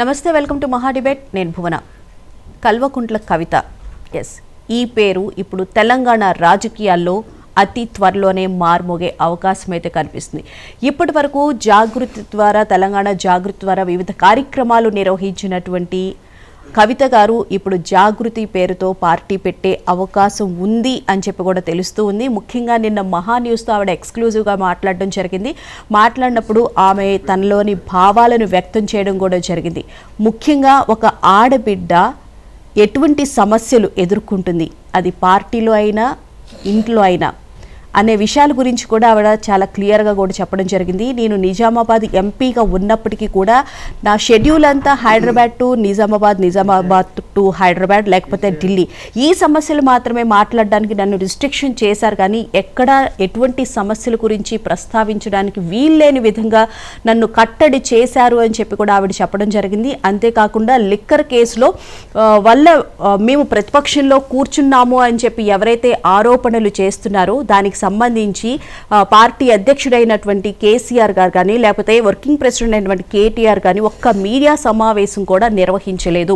నమస్తే, welcome to మహా debate. నేను భువన. కల్వకుంట్ల కవిత, ఈ పేరు ఇప్పుడు తెలంగాణ రాజకీయాల్లో అతి త్వరలోనే మార్మోగే అవకాశం అయితే కనిపిస్తుంది. ఇప్పటి వరకు జాగృతి ద్వారా, తెలంగాణ జాగృతి ద్వారా వివిధ కార్యక్రమాలు నిర్వహించినటువంటి కవిత గారు ఇప్పుడు జాగృతి పేరుతో పార్టీ పెట్టే అవకాశం ఉంది అని చెప్పి కూడా తెలుస్తూ ఉంది. ముఖ్యంగా నిన్న మహా న్యూస్తో ఆవిడ ఎక్స్క్లూజివ్గా మాట్లాడడం జరిగింది. మాట్లాడినప్పుడు ఆమె తనలోని భావాలను వ్యక్తం చేయడం కూడా జరిగింది. ముఖ్యంగా ఒక ఆడబిడ్డ ఎటువంటి సమస్యలు ఎదుర్కొంటుంది, అది పార్టీలో అయినా ఇంట్లో అయినా అనే విషయాల గురించి కూడా ఆవిడ చాలా క్లియర్గా కూడా చెప్పడం జరిగింది. నేను నిజామాబాద్ ఎంపీగా ఉన్నప్పటికీ కూడా నా షెడ్యూల్ అంతా హైదరాబాద్ టు నిజామాబాద్, నిజామాబాద్ టు హైదరాబాద్ లేకపోతే ఢిల్లీ, ఈ సమస్యలు మాత్రమే మాట్లాడడానికి నన్ను రిస్ట్రిక్షన్ చేశారు. కానీ ఎక్కడ ఎటువంటి సమస్యల గురించి ప్రస్తావించడానికి వీల్లేని విధంగా నన్ను కట్టడి చేశారు అని చెప్పి కూడా ఆవిడ చెప్పడం జరిగింది. అంతేకాకుండా లిక్కర్ కేసులో వల్ల మేము ప్రతిపక్షంలో కూర్చున్నాము అని చెప్పి ఎవరైతే ఆరోపణలు చేస్తున్నారో దానికి సంబంధించి పార్టీ అధ్యక్షుడైనటువంటి కేసీఆర్ గారు కానీ లేకపోతే వర్కింగ్ ప్రెసిడెంట్ అయినటువంటి కేటీఆర్ కానీ ఒక్క మీడియా సమావేశం కూడా నిర్వహించలేదు.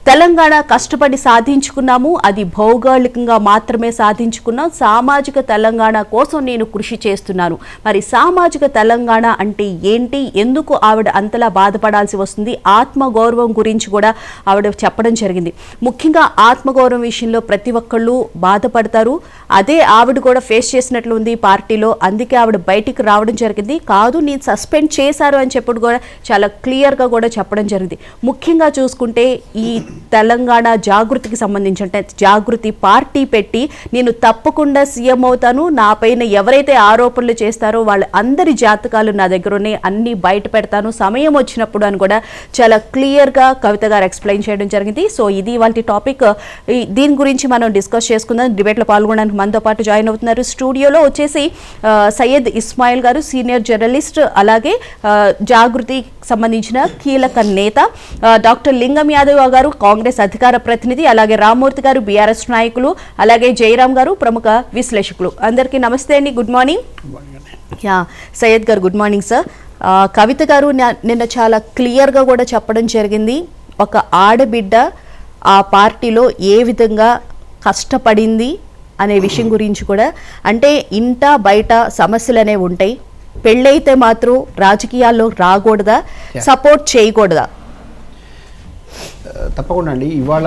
తెలంగాణ కష్టపడి సాధించుకున్నాము, అది భౌగోళికంగా మాత్రమే సాధించుకున్నాం. సామాజిక తెలంగాణ కోసం నేను కృషి చేస్తున్నాను. మరి సామాజిక తెలంగాణ అంటే ఏంటి, ఎందుకు ఆవిడ అంతలా బాధపడాల్సి వస్తుంది, ఆత్మగౌరవం గురించి కూడా ఆవిడ చెప్పడం జరిగింది. ముఖ్యంగా ఆత్మగౌరవం విషయంలో ప్రతి ఒక్కళ్ళు బాధపడతారు. అదే ఆవిడ కూడా ఫేస్ చేసినట్లు ఉంది పార్టీలో. అందుకే ఆవిడ బయటికి రావడం జరిగింది. కాదు నేను సస్పెండ్ చేశారు అని చెప్పి కూడా చాలా క్లియర్గా కూడా చెప్పడం జరిగింది. ముఖ్యంగా చూసుకుంటే ఈ తెలంగాణ జాగృతికి సంబంధించి అంటే జాగృతి పార్టీ పెట్టి నేను తప్పకుండా సీఎం అవుతాను, నా పైన ఎవరైతే ఆరోపణలు చేస్తారో వాళ్ళ అందరి జాతకాలు నా దగ్గర ఉన్నాయి, అన్నీ బయట పెడతాను సమయం వచ్చినప్పుడు అని కూడా చాలా క్లియర్గా కవిత గారు ఎక్స్ప్లెయిన్ చేయడం జరిగింది. సో ఇది వాళ్ళ టాపిక్. దీని గురించి మనం డిస్కస్ చేసుకుందాం. డిబేట్లో పాల్గొనడానికి మనతో పాటు జాయిన్ అవుతున్నారు స్టూడియోలో వచ్చేసి సయ్యద్ ఇస్మాయిల్ గారు, సీనియర్ జర్నలిస్ట్, అలాగే జాగృతికి సంబంధించిన కీలక నేత, డాక్టర్ లింగం యాదవ్ గారు కాంగ్రెస్ అధికార ప్రతినిధి, అలాగే రామ్మూర్తి గారు బీఆర్ఎస్ నాయకులు, అలాగే జయరాం గారు ప్రముఖ విశ్లేషకులు. అందరికీ నమస్తే అండి, గుడ్ మార్నింగ్. సయ్యద్ గారు గుడ్ మార్నింగ్ సార్. కవిత గారు నిన్న చాలా క్లియర్గా కూడా చెప్పడం జరిగింది, ఒక ఆడబిడ్డ ఆ పార్టీలో ఏ విధంగా కష్టపడింది అనే విషయం గురించి కూడా. అంటే ఇంట బయట సమస్యలు అనేవి ఉంటాయి, పెళ్ళైతే మాత్రం రాజకీయాల్లో రాకూడదా, సపోర్ట్ చేయకూడదా? తప్పకుండా అండి. ఇవాళ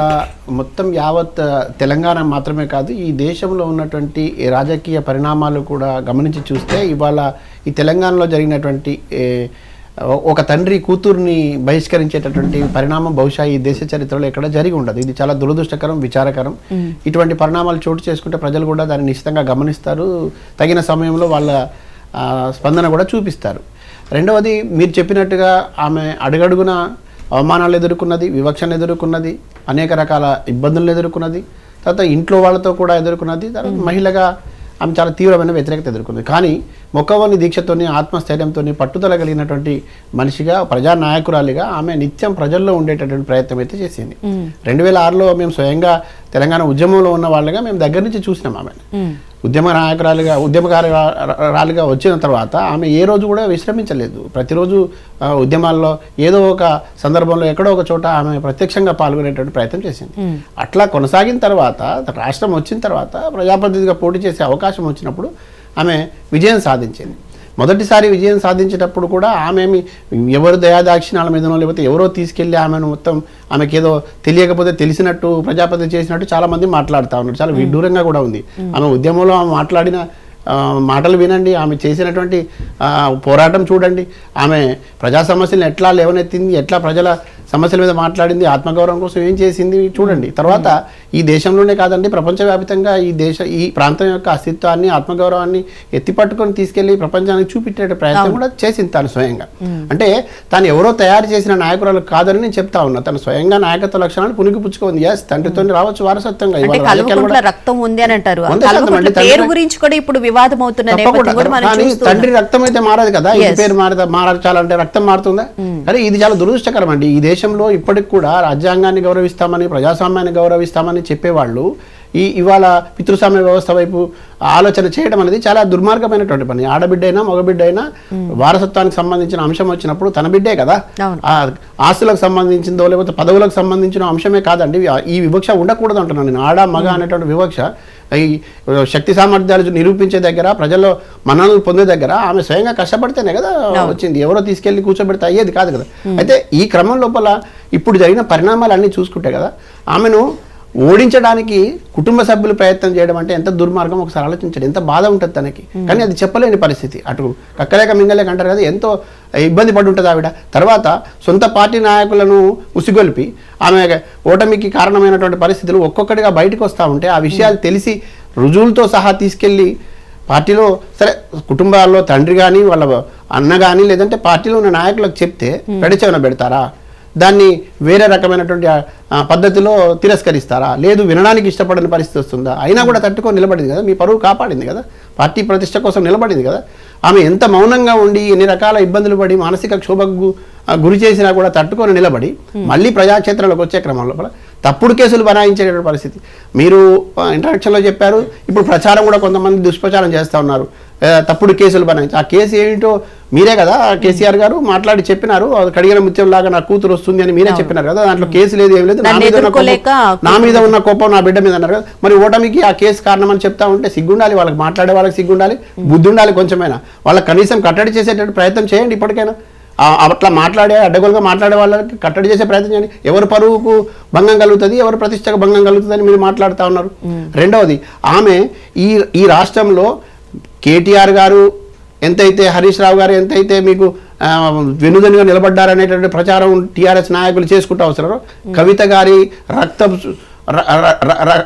మొత్తం యావత్ తెలంగాణ మాత్రమే కాదు, ఈ దేశంలో ఉన్నటువంటి రాజకీయ పరిణామాలు కూడా గమనించి చూస్తే ఇవాళ ఈ తెలంగాణలో జరిగినటువంటి ఒక తండ్రి కూతుర్ని బహిష్కరించేటటువంటి పరిణామం బహుశా ఈ దేశ చరిత్రలో ఎక్కడ జరిగి ఉండదు. ఇది చాలా దురదృష్టకరం, విచారకరం. ఇటువంటి పరిణామాలు చోటు చేసుకుంటే ప్రజలు కూడా దాన్ని నిశ్చితంగా గమనిస్తారు, తగిన సమయంలో వాళ్ళ స్పందన కూడా చూపిస్తారు. రెండవది, మీరు చెప్పినట్టుగా ఆమె అడుగడుగున అవమానాలు ఎదుర్కొన్నది, వివక్షను ఎదుర్కొన్నది, అనేక రకాల ఇబ్బందులను ఎదుర్కొన్నది, తర్వాత ఇంట్లో వాళ్ళతో కూడా ఎదుర్కొన్నది, తర్వాత మహిళగా ఆమె చాలా తీవ్రమైన వ్యతిరేకత ఎదుర్కొంది. కానీ మొక్కవని దీక్షతోని, ఆత్మస్థైర్యంతో, పట్టుదల కలిగినటువంటి మనిషిగా, ప్రజానాయకురాలిగా ఆమె నిత్యం ప్రజల్లో ఉండేటటువంటి ప్రయత్నం అయితే చేసింది. 2006లో మేము స్వయంగా తెలంగాణ ఉద్యమంలో ఉన్న వాళ్ళగా మేము దగ్గర నుంచి చూసినాం ఆమెను. ఉద్యమకారురాలిగా వచ్చిన తర్వాత ఆమె ఏ రోజు కూడా విశ్రమించలేదు. ప్రతిరోజు ఉద్యమాల్లో ఏదో ఒక సందర్భంలో ఎక్కడో ఒక చోట ఆమె ప్రత్యక్షంగా పాల్గొనేటువంటి ప్రయత్నం చేసింది. అట్లా కొనసాగిన తర్వాత రాష్ట్రం వచ్చిన తర్వాత ప్రజాప్రతినిధిగా పోటీ చేసే అవకాశం వచ్చినప్పుడు ఆమె విజయం సాధించింది. మొదటిసారి విజయం సాధించేటప్పుడు కూడా ఆమె ఎవరు దయాదాక్షిణాల మీదనో లేకపోతే ఎవరో తీసుకెళ్ళి ఆమెను మొత్తం ఆమెకేదో తెలియకపోతే తెలిసినట్టు ప్రజాప్రతినిధి చేసినట్టు చాలామంది మాట్లాడుతూ ఉన్నారు. చాలా విడ్డూరంగా కూడా ఉంది. ఆమె ఉద్యమంలో ఆమె మాట్లాడిన మాటలు వినండి, ఆమె చేసినటువంటి పోరాటం చూడండి, ఆమె ప్రజా సమస్యలను ఎట్లా లేవనెత్తింది, ఎట్లా ప్రజల సమస్యల మీద మాట్లాడింది, ఆత్మగౌరవం కోసం ఏం చేసింది చూడండి. తర్వాత ఈ దేశంలోనే కాదండి, ప్రపంచవ్యాప్తంగా ఈ ప్రాంతం యొక్క అస్తిత్వాన్ని, ఆత్మగౌరవాన్ని ఎత్తిపట్టుకొని తీసుకెళ్లి ప్రపంచానికి చూపించే ప్రయత్నం కూడా చేసింది తాను స్వయంగా. అంటే తాను ఎవరో తయారు చేసిన నాయకురాలు కాదని నేను చెప్తా ఉన్నా. తను స్వయంగా నాయకత్వ లక్షణాలు పుణికిపుచ్చుకుంది. ఎస్, తండ్రితో రావచ్చు వారసత్వంగా. తండ్రి రక్తం అయితే మారదు కదా, ఈ పేరు మార్చాలంటే రక్తం మారుతుందా? కానీ ఇది చాలా దురదృష్టకరం అండి. ఈ దేశంలో ఇప్పటికి కూడా రాజ్యాంగాన్ని గౌరవిస్తామని, ప్రజాస్వామ్యాన్ని గౌరవిస్తామని చెప్పేవాళ్ళు ఇవాళ పితృస్వామ్య వ్యవస్థ వైపు ఆలోచన చేయడం అనేది చాలా దుర్మార్గమైనటువంటి పని. ఆడబిడ్డ అయినా మగబిడ్డ అయినా వారసత్వానికి సంబంధించిన అంశం వచ్చినప్పుడు తన బిడ్డే కదా, ఆస్తులకు సంబంధించిందో లేకపోతే పదవులకు సంబంధించిన అంశమే కాదండి. ఈ వివక్ష ఉండకూడదు అంటున్నాను నేను. ఆడ మగ అనేటువంటి వివక్ష ఈ శక్తి సామర్థ్యాలు నిరూపించే దగ్గర, ప్రజల్లో మన్ననలు పొందే దగ్గర ఆమె స్వయంగా కష్టపడితేనే కదా వచ్చింది. ఎవరో తీసుకెళ్లి కూర్చోబెడితే అయ్యేది కాదు కదా. అయితే ఈ క్రమం లోపల ఇప్పుడు జరిగిన పరిణామాలన్నీ చూసుకుంటే కదా, ఆమెను ఓడించడానికి కుటుంబ సభ్యులు ప్రయత్నం చేయడం అంటే ఎంత దుర్మార్గం ఒకసారి ఆలోచించండి. ఎంత బాధ ఉంటుంది తనకి. కానీ అది చెప్పలేని పరిస్థితి. అటు కక్కలేక మింగలేక అంటారు కదా, ఎంతో ఇబ్బంది పడి ఉంటుంది ఆవిడ. తర్వాత సొంత పార్టీ నాయకులను ఉసిగొల్పి ఆమె ఓటమికి కారణమైనటువంటి పరిస్థితులు ఒక్కొక్కటిగా బయటకు వస్తూ ఉంటే ఆ విషయాలు తెలిసి రుజువులతో సహా తీసుకెళ్ళి పార్టీలో, సరే కుటుంబాల్లో తండ్రి కానీ వాళ్ళ అన్న కానీ లేదంటే పార్టీలో ఉన్న నాయకులకు చెప్తే పెడచెవిన పెడతారా? దాన్ని వేరే రకమైనటువంటి పద్ధతిలో తిరస్కరిస్తారా? లేదు, వినడానికి ఇష్టపడని పరిస్థితి వస్తుందా? అయినా కూడా తట్టుకొని నిలబడింది కదా, మీ పరువు కాపాడింది కదా, పార్టీ ప్రతిష్ట కోసం నిలబడింది కదా. ఆమె ఎంత మౌనంగా ఉండి ఎన్ని రకాల ఇబ్బందులు పడి మానసిక క్షోభకు గురి చేసినా కూడా తట్టుకొని నిలబడి మళ్ళీ ప్రజాక్షేత్రంలోకి వచ్చే క్రమంలో తప్పుడు కేసులు బనాయించే పరిస్థితి. మీరు ఇంట్రడక్షన్లో చెప్పారు, ఇప్పుడు ప్రచారం కూడా కొంతమంది దుష్ప్రచారం చేస్తూ ఉన్నారు, తప్పుడు కేసులు బనాయించి. ఆ కేసు ఏంటో మీరే కదా కేసీఆర్ గారు మాట్లాడి చెప్పినారు, కడిగిన ముత్యంలాగా నా కూతురు వస్తుంది అని మీరే చెప్పినారు కదా. దాంట్లో కేసు లేదు, ఏం లేదు, నా మీద ఉన్న కోపం నా బిడ్డ మీద అన్నారు కదా. మరి ఓటమికి ఆ కేసు కారణం అని చెప్తా ఉంటే సిగ్గుండాలి, వాళ్ళకి మాట్లాడే వాళ్ళకి సిగ్గుండాలి, బుద్ధి ఉండాలి కొంచెమైనా. వాళ్ళకి కనీసం కట్టడి చేసేటట్టు ప్రయత్నం చేయండి ఇప్పటికైనా. అట్లా మాట్లాడే అడ్డగోలుగా మాట్లాడే వాళ్ళకి కట్టడి చేసే ప్రయత్నం చేయండి. ఎవరు పరువుకు భంగం కలుగుతుంది, ఎవరు ప్రతిష్టకు భంగం కలుగుతుంది అని మీరు మాట్లాడుతూ ఉన్నారు. రెండవది, ఆమె ఈ రాష్ట్రంలో కేటీఆర్ గారు ఎంతైతే, హరీష్ రావు గారు ఎంతైతే మీకు వెనుదనుగా నిలబడ్డారనేటువంటి ప్రచారం టీఆర్ఎస్ నాయకులు చేసుకుంటూ వస్తున్నారు, కవిత గారి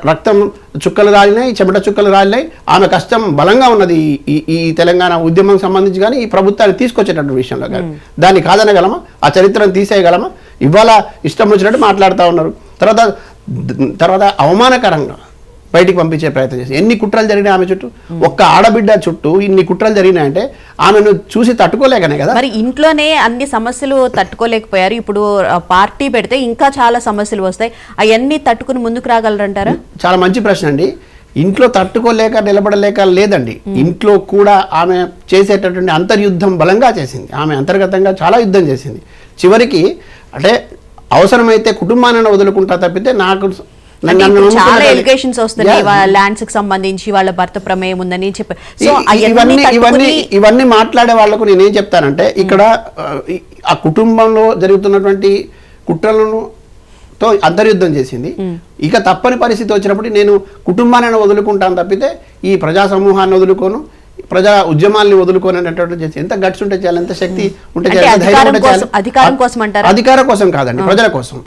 రక్తం చుక్కలు రాలినాయి, చెమట చుక్కలు రాలినాయి. ఆమె కష్టం బలంగా ఉన్నది ఈ తెలంగాణ ఉద్యమం సంబంధించి కానీ ఈ ప్రభుత్వాన్ని తీసుకొచ్చేటటువంటి విషయంలో కానీ. దాన్ని కాదనగలమా? ఆ చరిత్రను తీసేయగలమా? ఇవాళ ఇష్టం వచ్చినట్టు మాట్లాడుతూ ఉన్నారు. తర్వాత అవమానకరంగా బయటికి పంపించే ప్రయత్నం చేసి ఎన్ని కుట్రలు జరిగినాయి ఆమె చుట్టూ. ఒక్క ఆడబిడ్డ చుట్టూ ఇన్ని కుట్రలు జరిగినాయంటే ఆమెను చూసి తట్టుకోలేకనే కదా. మరి ఇంట్లోనే అన్ని సమస్యలు తట్టుకోలేకపోయారు, ఇప్పుడు పార్టీ పెడితే ఇంకా చాలా సమస్యలు వస్తాయి, అవన్నీ తట్టుకుని ముందుకు రాగలరంటారా? చాలా మంచి ప్రశ్న అండి. ఇంట్లో తట్టుకోలేక నిలబడలేక లేదండి, ఇంట్లో కూడా ఆమె చేసేటటువంటి అంతర్యుద్ధం బలంగా చేసింది. ఆమె అంతర్గతంగా చాలా యుద్ధం చేసింది. చివరికి అంటే అవసరమైతే కుటుంబాన్ని వదులుకుంటా తప్పితే నాకు చాలా ఎలిగేషన్స్ వస్తున్నాయి ల్యాండ్స్ కి సంబంధించి వాళ్ళ భర్త ప్రమేయం ఉందని చెప్పి. ఇవన్నీ మాట్లాడే వాళ్లకు నేనేం చెప్తానంటే, ఇక్కడ ఆ కుటుంబంలో జరుగుతున్నటువంటి కుట్రలను తో అంతర్యుద్ధం చేసింది. ఇక తప్పని పరిస్థితి వచ్చినప్పుడు నేను కుటుంబాన్ని వదులుకుంటాను తప్పితే ఈ ప్రజా సమూహాన్ని వదులుకోను, ప్రజా ఉద్యమాల్ని వదులుకోనటువంటి చేసి ఎంత గట్స్ ఉంటే చేయాలి, ఎంత శక్తి ఉంటే చేయాలి. అధికారం కోసం కాదండి, ప్రజల కోసం.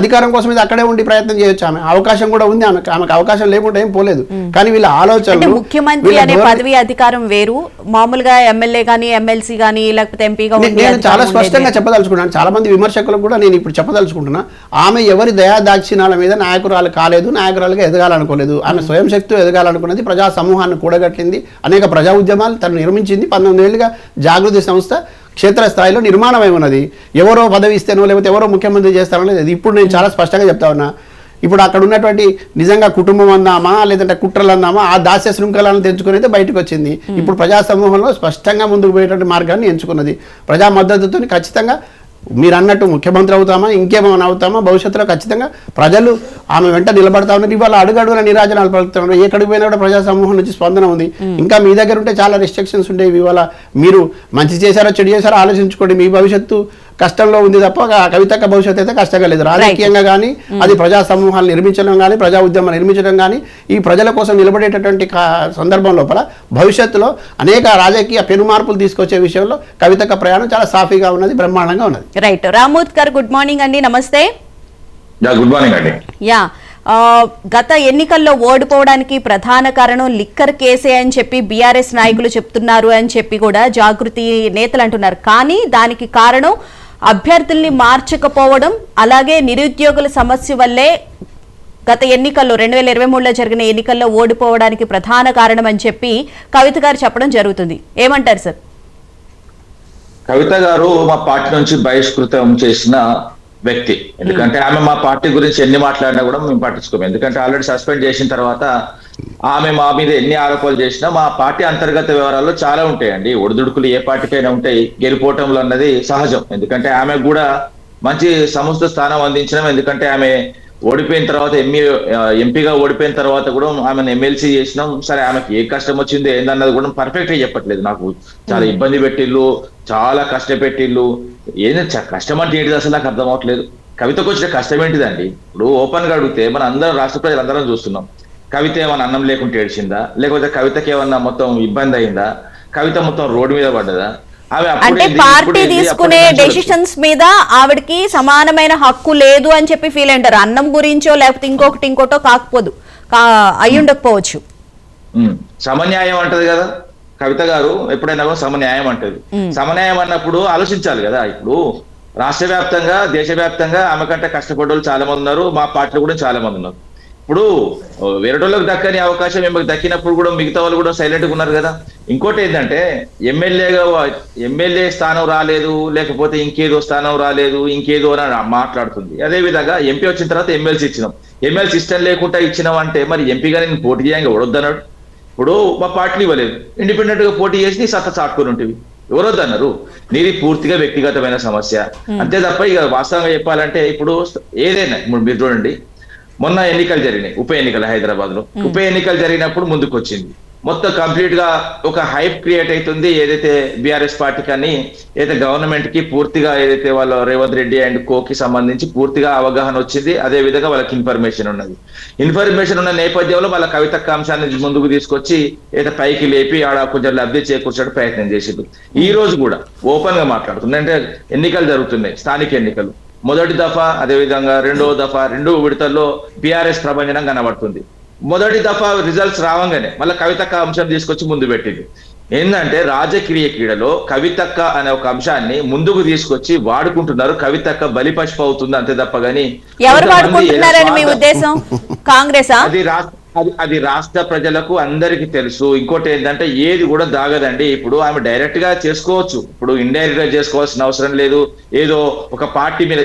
అధికారం కోసం ఇది అక్కడే ఉండి ప్రయత్నం చేయొచ్చు. ఆమె అవకాశం కూడా ఉంది, ఆమెకు అవకాశం లేకుండా ఏం పోలేదు. కానీ వీళ్ళ ఆలోచన, ముఖ్యమంత్రి అనే పదవి అధికారం వేరు, మామూలుగా ఎమ్మెల్యే గానీ ఎమ్మెల్సీ గానీ లేకపోతే ఎంపీగా నేను చాలా స్పష్టంగా చెప్పదలుచుకున్నాను. చాలా మంది విమర్శకులకు కూడా నేను ఇప్పుడు చెప్పదలుచుకుంటున్నా, ఆమె ఎవరి దయా దాక్షిణాల మీద నాయకురాలు కాలేదు, నాయకురాలుగా ఎదగాలనుకోలేదు. ఆమె స్వయం శక్తితో ఎదగాలనుకున్నది, ప్రజా సమూహాన్ని కూడగట్టింది, అనేక ప్రజా ఉద్యమాలు తను నిర్మించింది. 19 ఏళ్ళుగా జాగృతి సంస్థ క్షేత్రస్థాయిలో నిర్మాణమై ఉన్నది. ఎవరో పదవి ఇస్తేనో లేకపోతే ఎవరో ముఖ్యమంత్రి చేస్తారో లేదు. ఇప్పుడు నేను చాలా స్పష్టంగా చెప్తా ఉన్నా, ఇప్పుడు అక్కడ ఉన్నటువంటి నిజంగా కుటుంబం అందామా లేదంటే కుట్రలు అందామా ఆ దాస్య శృంఖలాలను తెంచుకుని అయితే బయటకు వచ్చింది. ఇప్పుడు ప్రజా సమూహంలో స్పష్టంగా ముందుకు పోయేటువంటి మార్గాన్ని ఎంచుకున్నది. ప్రజా మద్దతుతో ఖచ్చితంగా మీరు అన్నట్టు ముఖ్యమంత్రి అవుతామా, ఇంకేమైనా అవుతామా, భవిష్యత్తులో ఖచ్చితంగా ప్రజలు ఆమె వెంట నిలబడతా ఉన్నారు. ఇవాళ అడుగడుగున నిరాజనాలు పలుకుతున్నారు. ఎక్కడికి పోయినా కూడా ప్రజా సమూహం నుంచి స్పందన ఉంది. ఇంకా మీ దగ్గర ఉంటే చాలా రిస్ట్రిక్షన్స్ ఉండేవి. ఇవాళ మీరు మంచి చేశారో చెడు చేశారో ఆలోచించుకోండి. మీ భవిష్యత్తు కష్టంలో ఉంది తప్ప కవితక్క భవిష్యత్తు అయితే కష్టంగా లేదు. రాజకీయంగా కానీ అది ప్రజా సమూహాలు నిర్మించడం కానీ ప్రజా ఉద్యమాలు నిర్మించడం కానీ ఈ ప్రజల కోసం నిలబడేటటువంటి సందర్భం లోపల భవిష్యత్తులో అనేక రాజకీయ పెను మార్పులు తీసుకొచ్చే విషయంలో కవితక్క ప్రయాణం చాలా సాఫీగా ఉన్నది, బ్రహ్మాండంగా ఉన్నది. రైట్. రామూత్ గారు గుడ్ మార్నింగ్ అండి, నమస్తే. గుడ్ మార్నింగ్ అండి. గత ఎన్నికల్లో ఓడిపోవడానికి ప్రధాన కారణం లిక్కర్ కేసే అని చెప్పి బీఆర్ఎస్ నాయకులు చెప్తున్నారు అని చెప్పి కూడా జాగృతి నేతలు అంటున్నారు. కానీ దానికి కారణం అభ్యర్థుల్ని మార్చకపోవడం, అలాగే నిరుద్యోగుల సమస్య వల్లే గత ఎన్నికల్లో 2023లో జరిగిన ఎన్నికల్లో ఓడిపోవడానికి ప్రధాన కారణం అని చెప్పి కవిత గారు చెప్పడం జరుగుతుంది. ఏమంటారు సార్? కవిత గారు మా పార్టీ నుంచి బహిష్కృతం చేసిన వ్యక్తి. ఎందుకంటే ఆమె మా పార్టీ గురించి ఎన్ని మాట్లాడినా కూడా మేము పట్టించుకోము. ఎందుకంటే ఆల్రెడీ సస్పెండ్ చేసిన తర్వాత ఆమె మా మీద ఎన్ని ఆరోపణలు చేసినా మా పార్టీ అంతర్గత వివరాల్లో చాలా ఉంటాయండి. ఒడిదుడుకులు ఏ పార్టీకైనా ఉంటాయి, గెలిపోవటంలో అన్నది సహజం. ఎందుకంటే ఆమె కూడా మంచి సముచిత స్థానం అందించడం. ఎందుకంటే ఆమె ఓడిపోయిన తర్వాత ఎంపీగా ఓడిపోయిన తర్వాత కూడా ఆమెను ఎమ్మెల్సీ చేసినాం. సరే, ఆమెకి ఏ కష్టం వచ్చింది ఏందన్నది కూడా పర్ఫెక్ట్ గా చెప్పట్లేదు. నాకు చాలా ఇబ్బంది పెట్టిళ్ళు, చాలా కష్టపెట్టిళ్ళు. ఏదైనా కష్టం అంటే ఏంటిది అసలు నాకు అర్థం అవ్వట్లేదు. కవితకు వచ్చిన కష్టం ఏంటిదండి? ఇప్పుడు ఓపెన్ గా అడిగితే మన అందరం రాష్ట్ర ప్రజలందరం చూస్తున్నాం. కవిత ఏమన్నా అన్నం లేకుంటే ఏడ్చిందా? లేకపోతే కవితకి ఏమన్నా మొత్తం ఇబ్బంది అయిందా? కవిత మొత్తం రోడ్డు మీద పడ్డదా? అంటే పార్టీ తీసుకునే డెసిషన్స్ మీద ఆవిడకి సమానమైన హక్కు లేదు అని చెప్పి ఫీల్ అంటారు. అన్నం గురించో లేకపోతే ఇంకోటో కాకపోదు, అయ్యుండకపోవచ్చు. సమన్యాయం అంటది కదా కవిత గారు, ఎప్పుడైనా సమన్యాయం అంటది. సమన్యాయం అన్నప్పుడు ఆలోచించాలి కదా. ఇప్పుడు రాష్ట్ర వ్యాప్తంగా, దేశవ్యాప్తంగా ఆమె కంటే కష్టపడ్డ వాళ్ళు చాలా మంది ఉన్నారు. మా పార్టీలో కూడా చాలా మంది ఉన్నారు. ఇప్పుడు వేరేటోళ్ళకి దక్కని అవకాశం మీకు దక్కినప్పుడు కూడా మిగతా వాళ్ళు కూడా సైలెంట్ గా ఉన్నారు కదా. ఇంకోటి ఏంటంటే ఎమ్మెల్యే స్థానం రాలేదు, లేకపోతే ఇంకేదో స్థానం రాలేదు, ఇంకేదో అని మాట్లాడుతుంది. అదే విధంగా ఎంపీ వచ్చిన తర్వాత ఎమ్మెల్సీ ఇచ్చినాం. ఎమ్మెల్సీ ఇష్టం లేకుండా ఇచ్చినాం అంటే మరి ఎంపీగా నేను పోటీ చేయంగా ఎవరొద్దన్నాడు? ఇప్పుడు మా పార్టీ ఇవ్వలేదు, ఇండిపెండెంట్ గా పోటీ చేసి నీ సత్తా చాటుకుని ఉంటుంది. ఎవరొద్దన్నారు? నీది పూర్తిగా వ్యక్తిగతమైన సమస్య అంతే తప్ప ఇక వాస్తవంగా చెప్పాలంటే ఇప్పుడు ఏదైనా ఇప్పుడు మీరు చూడండి, మొన్న ఎన్నికలు జరిగినాయి, ఉప ఎన్నికలు హైదరాబాద్ లో. ఉప ఎన్నికలు జరిగినప్పుడు ముందుకు వచ్చింది. మొత్తం కంప్లీట్ గా ఒక హైప్ క్రియేట్ అవుతుంది. ఏదైతే బీఆర్ఎస్ పార్టీ కానీ ఏదైతే గవర్నమెంట్ కి పూర్తిగా ఏదైతే వాళ్ళ రేవంత్ రెడ్డి అండ్ కోకి సంబంధించి పూర్తిగా అవగాహన వచ్చింది. అదే విధంగా వాళ్ళకి ఇన్ఫర్మేషన్ ఉన్నది. ఇన్ఫర్మేషన్ ఉన్న నేపథ్యంలో వాళ్ళ కవితక్క అంశాన్ని ముందుకు తీసుకొచ్చి ఏదైతే పైకి లేపి ఆడ కొంచెం లబ్ధి చేకూర్చే ప్రయత్నం చేసింది. ఈ రోజు కూడా ఓపెన్ గా మాట్లాడుతుంది. అంటే ఎన్నికలు జరుగుతున్నాయి, స్థానిక ఎన్నికలు. మొదటి దఫా, అదేవిధంగా రెండవ దఫా, 2 విడతల్లో బీఆర్ఎస్ ప్రభంజనం కనబడుతుంది. మొదటి దఫా రిజల్ట్స్ రావంగానే మళ్ళీ కవితక్క అంశం తీసుకొచ్చి ముందు పెట్టింది. ఏంటంటే రాజకీయ క్రీడలో కవితక్క అనే ఒక అంశాన్ని ముందుకు తీసుకొచ్చి వాడుకుంటున్నారు. కవితక్క బలిపశువు అవుతుంది అంతే తప్ప గానీ ఎవరు వాడుకుంటున్నారని మీ ఉద్దేశం? కాంగ్రెసా? అది రాష్ట్ర ప్రజలకు అందరికీ తెలుసు. ఇంకోటి ఏంటంటే ఏది కూడా దాగదండి. ఇప్పుడు ఆమె డైరెక్ట్ గా చేసుకోవచ్చు, ఇప్పుడు ఇండైరెక్ట్ గా చేసుకోవాల్సిన అవసరం లేదు. ఏదో ఒక పార్టీ మీద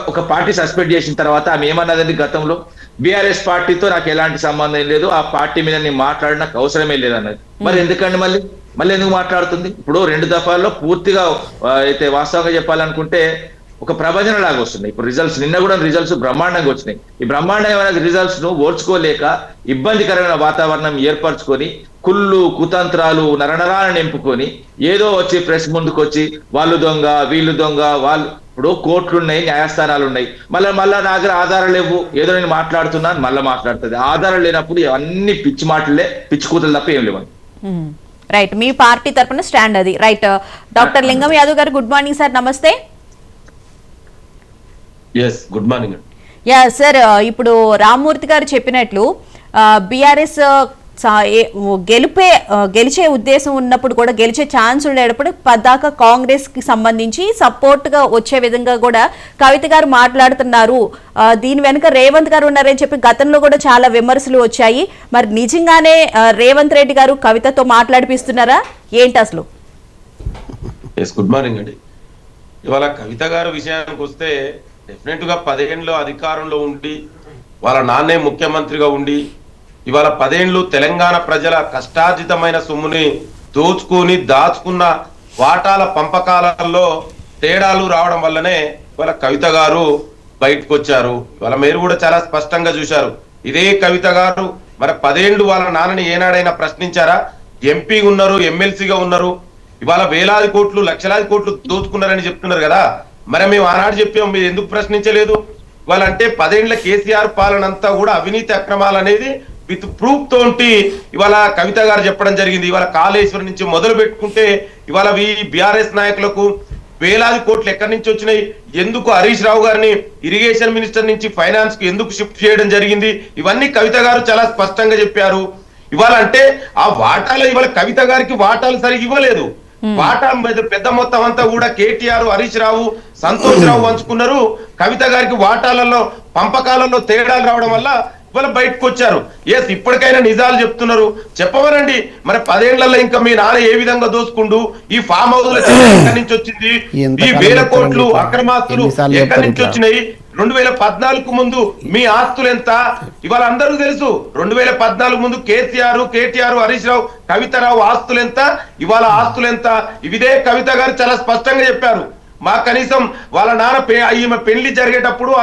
ఒక పార్టీ సస్పెండ్ చేసిన తర్వాత ఆమె ఏమన్నదండి గతంలో, బీఆర్ఎస్ పార్టీతో నాకు ఎలాంటి సంబంధం లేదు, ఆ పార్టీ మీద నేను మాట్లాడి నాకు అవసరమే లేదన్నది. మరి ఎందుకండి మళ్ళీ ఎందుకు మాట్లాడుతుంది? ఇప్పుడు 2 దఫాల్లో పూర్తిగా అయితే వాస్తవంగా చెప్పాలనుకుంటే ఒక ప్రభంజన లాగా వస్తున్నాయి. ఇప్పుడు రిజల్ట్స్ నిన్న కూడా రిజల్ట్స్ బ్రహ్మాండంగా వచ్చినాయి. ఈ బ్రహ్మాండమైన రిజల్ట్స్ ను ఓర్చుకోలేక ఇబ్బందికరమైన వాతావరణం ఏర్పరచుకొని కుళ్ళు కుతంత్రాలు నరనరాలను నింపుకొని ఏదో వచ్చి ప్రెస్ ముందుకు వచ్చి వాళ్ళు దొంగ వీళ్ళు దొంగ, వాళ్ళు ఇప్పుడు కోర్టులు ఉన్నాయి, న్యాయస్థానాలు ఉన్నాయి, మళ్ళా నా దగ్గర ఆధారాలు లేవు, ఏదో నేను మాట్లాడుతున్నాను మళ్ళీ మాట్లాడుతుంది. ఆధారాలు లేనప్పుడు అన్ని పిచ్చి మాటలే, పిచ్చి కూతలు తప్ప ఏం లేవు. రైట్, మీ పార్టీ తరఫున స్టాండ్ అది. రైట్, డాక్టర్ లింగం యాదవ్ గారు గుడ్ మార్నింగ్ సార్. నమస్తే. Good morning. యా సార్, ఇప్పుడు రామ్మూర్తి గారు చెప్పినట్లు బీఆర్ఎస్ గెలిచే ఉద్దేశం ఉన్నప్పుడు కూడా, గెలిచే ఛాన్స్ ఉండేటప్పుడు పద్దాక కాంగ్రెస్ కి సంబంధించి సపోర్ట్ గా వచ్చే విధంగా కూడా కవిత గారు మాట్లాడుతున్నారు. దీని వెనుక రేవంత్ గారు ఉన్నారని చెప్పి గతంలో కూడా చాలా విమర్శలు వచ్చాయి. మరి నిజంగానే రేవంత్ రెడ్డి గారు కవితతో మాట్లాడిపిస్తున్నారా ఏంటి అసలు? గుడ్ మార్నింగ్ అండి. ఇవాళ కవిత గారు విషయానికి వస్తే డెఫినెట్ గా 10 ఏళ్ళు అధికారంలో ఉండి వాళ్ళ నాన్నే ముఖ్యమంత్రిగా ఉండి ఇవాళ 10 ఏళ్ళు తెలంగాణ ప్రజల కష్టార్జితమైన సొమ్ముని దోచుకొని దాచుకున్న వాటాల పంపకాలలో తేడాలు రావడం వల్లనే ఇవాళ కవిత గారు బయటకు వచ్చారు. ఇవాళ మీరు కూడా చాలా స్పష్టంగా చూశారు. ఇదే కవిత గారు మరి 10 ఏళ్ళు వాళ్ళ నాన్నని ఏనాడైనా ప్రశ్నించారా? ఎంపీ ఉన్నారు, ఎమ్మెల్సీగా ఉన్నారు, ఇవాళ వేలాది కోట్లు లక్షలాది కోట్లు దోచుకున్నారని చెప్తున్నారు కదా. మరి మేము ఆనాడు చెప్పాం, మీరు ఎందుకు ప్రశ్నించలేదు? ఇవాళ అంటే 10 ఏళ్ల కేసీఆర్ పాలన అంతా కూడా అవినీతి అక్రమాలు అనేది విత్ ప్రూఫ్ తోటి ఇవాళ కవిత గారు చెప్పడం జరిగింది. ఇవాళ కాళేశ్వరం నుంచి మొదలు పెట్టుకుంటే ఇవాళ బీఆర్ఎస్ నాయకులకు వేలాది కోట్లు ఎక్కడి నుంచి వచ్చినాయి, ఎందుకు హరీష్ రావు గారిని ఇరిగేషన్ మినిస్టర్ నుంచి ఫైనాన్స్ కు ఎందుకు షిఫ్ట్ చేయడం జరిగింది, ఇవన్నీ కవిత గారు చాలా స్పష్టంగా చెప్పారు. ఇవాళ అంటే ఆ వాటాలు ఇవాళ కవిత గారికి వాటాలు సరిగ్గా ఇవ్వలేదు. వాటా పెద్ద మొత్తం అంతా కూడా కేటీఆర్, హరీష్ రావు, సంతోష్ రావు పంచుకున్నారు. కవిత గారికి వాటాలలో పంపకాలలో తేడాలు రావడం వల్ల ఇవాళ బయటకు వచ్చారు. ఎస్, ఇప్పటికైనా నిజాలు చెప్తున్నారు, చెప్పవరండి. మరి 10 ఏళ్లలో ఇంకా మీ నాన్న ఏ విధంగా దోసుకుండు, ఈ ఫామ్ హౌస్ ఎక్కడి నుంచి వచ్చింది, ఈ వేల కోట్లు అక్రమాస్తులు ఎక్కడి నుంచి వచ్చినాయి, 2014 ముందు మీ ఆస్తులు ఎంత ఇవాళ అందరూ తెలుసు. 2014 ముందు కేటీఆర్, హరీష్ రావు, కవితారావు ఆస్తులు ఎంత, ఇవాళ ఆస్తులు ఎంత, ఇదే కవిత గారు చాలా స్పష్టంగా చెప్పారు. మా కనీసం వాళ్ళ నాన్న ఈమె పెళ్లి జరిగేటప్పుడు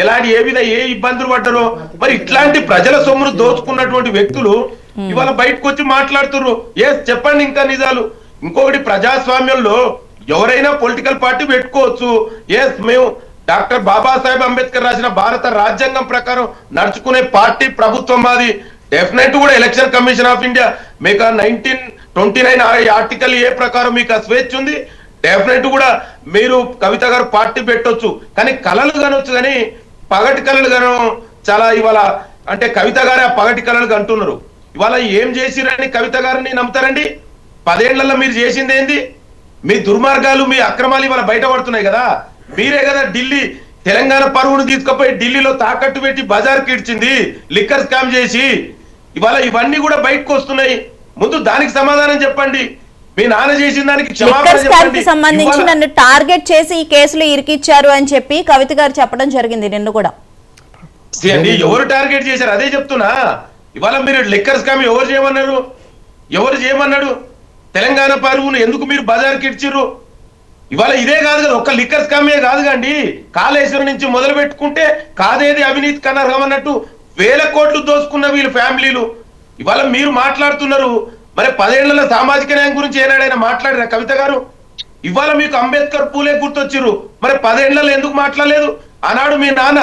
ఎలాంటి ఏ ఇబ్బందులు పడ్డారో, మరి ఇట్లాంటి ప్రజల సొమ్మును దోచుకున్నటువంటి వ్యక్తులు ఇవాళ బయటకు వచ్చి మాట్లాడుతున్నారు. చెప్పండి ఇంకా నిజాలు. ఇంకొకటి, ప్రజాస్వామ్యంలో ఎవరైనా పొలిటికల్ పార్టీ పెట్టుకోవచ్చు. మేము డాక్టర్ బాబాసాహెబ్ అంబేద్కర్ రాసిన భారత రాజ్యాంగం ప్రకారం నడుచుకునే పార్టీ ప్రభుత్వం మాది. డెఫినెట్ కూడా ఎలక్షన్ కమిషన్ ఆఫ్ ఇండియా మీకు 1929 ఆర్టికల్ ఏ ప్రకారం మీకు ఆ స్వేచ్ఛ ఉంది. డెఫినెట్ కూడా మీరు కవిత గారు పార్టీ పెట్టొచ్చు, కానీ కళలు కనొచ్చు, కానీ పగటి కళలు కను చాలా ఇవాళ అంటే కవిత గారు ఆ పగటి కళలు అంటున్నారు. ఇవాళ ఏం చేసిరని కవిత గారిని నమ్ముతారండి? 10 ఏళ్లలో మీరు చేసింది ఏంది? మీ దుర్మార్గాలు, మీ అక్రమాలు ఇవాళ బయటపడుతున్నాయి కదా. మీరే కదా ఢిల్లీ తెలంగాణ పరువును తీసుకుపోయి ఢిల్లీలో తాకట్టు పెట్టి బజార్కి ఇచ్చింది, లిక్కర్ స్కామ్ చేసి. ఇవాళ ఇవన్నీ కూడా బయటకు వస్తున్నాయి. ముందు దానికి సమాధానం చెప్పండి. మీ నాన్న చేసిన దానికి క్షమాపణ సంబంధించి నన్ను టార్గెట్ చేసి ఈ కేసులో ఇరికిచ్చారు అని చెప్పి కవిత గారు చెప్పడం జరిగింది నిన్న కూడా. ఎవరు టార్గెట్ చేశారు అదే చెప్తున్నా. ఇవాళ మీరు లిక్కర్ స్కామ్ ఎవరు చేయమన్నాడు? తెలంగాణ పరువును ఎందుకు మీరు బజార్కి ఇచ్చిర్రు? ఇవాళ ఇదే కాదు కదా, ఒక్క లిక్కర్ స్కామే కాదు కండి, కాళేశ్వరం నుంచి మొదలు పెట్టుకుంటే కాదేది అవినీతి కనర్హం అన్నట్టు వేల కోట్లు దోసుకున్న వీళ్ళు ఫ్యామిలీలు. ఇవాళ మీరు మాట్లాడుతున్నారు. మరి 10 ఏళ్లలో సామాజిక న్యాయం గురించి ఏనాడైనా మాట్లాడారా కవిత గారు? ఇవాళ మీకు అంబేద్కర్ పూలే గుర్తొచ్చిర్రు, మరి 10 ఏళ్లలో ఎందుకు మాట్లాడలేదు? ఆనాడు మీ నాన్న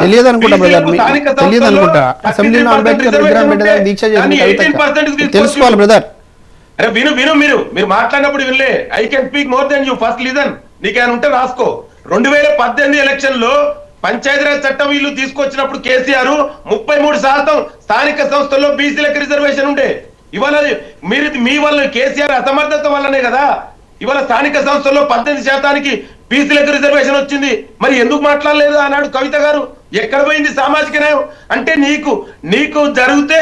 అరే విను మీరు మాట్లాడినప్పుడు వినలే. I can speak more than you, first listen. నీకేమైనా ఉంటే రాసుకో. 2018 ఎలక్షన్ లో పంచాయతీరాజ్ చట్టం వీళ్ళు తీసుకొచ్చినప్పుడు కేసీఆర్ 33% స్థానిక సంస్థల్లో బీసీలకు రిజర్వేషన్ ఉండే. ఇవాళ మీ వల్ల కేసీఆర్ అసమర్థత వల్లనే కదా ఇవాళ స్థానిక సంస్థల్లో 18% బీసీలకు రిజర్వేషన్ వచ్చింది. మరి ఎందుకు మాట్లాడలేదు అన్నాడు కవిత గారు? ఎక్కడ పోయింది సామాజిక న్యాయం? అంటే నీకు జరిగితే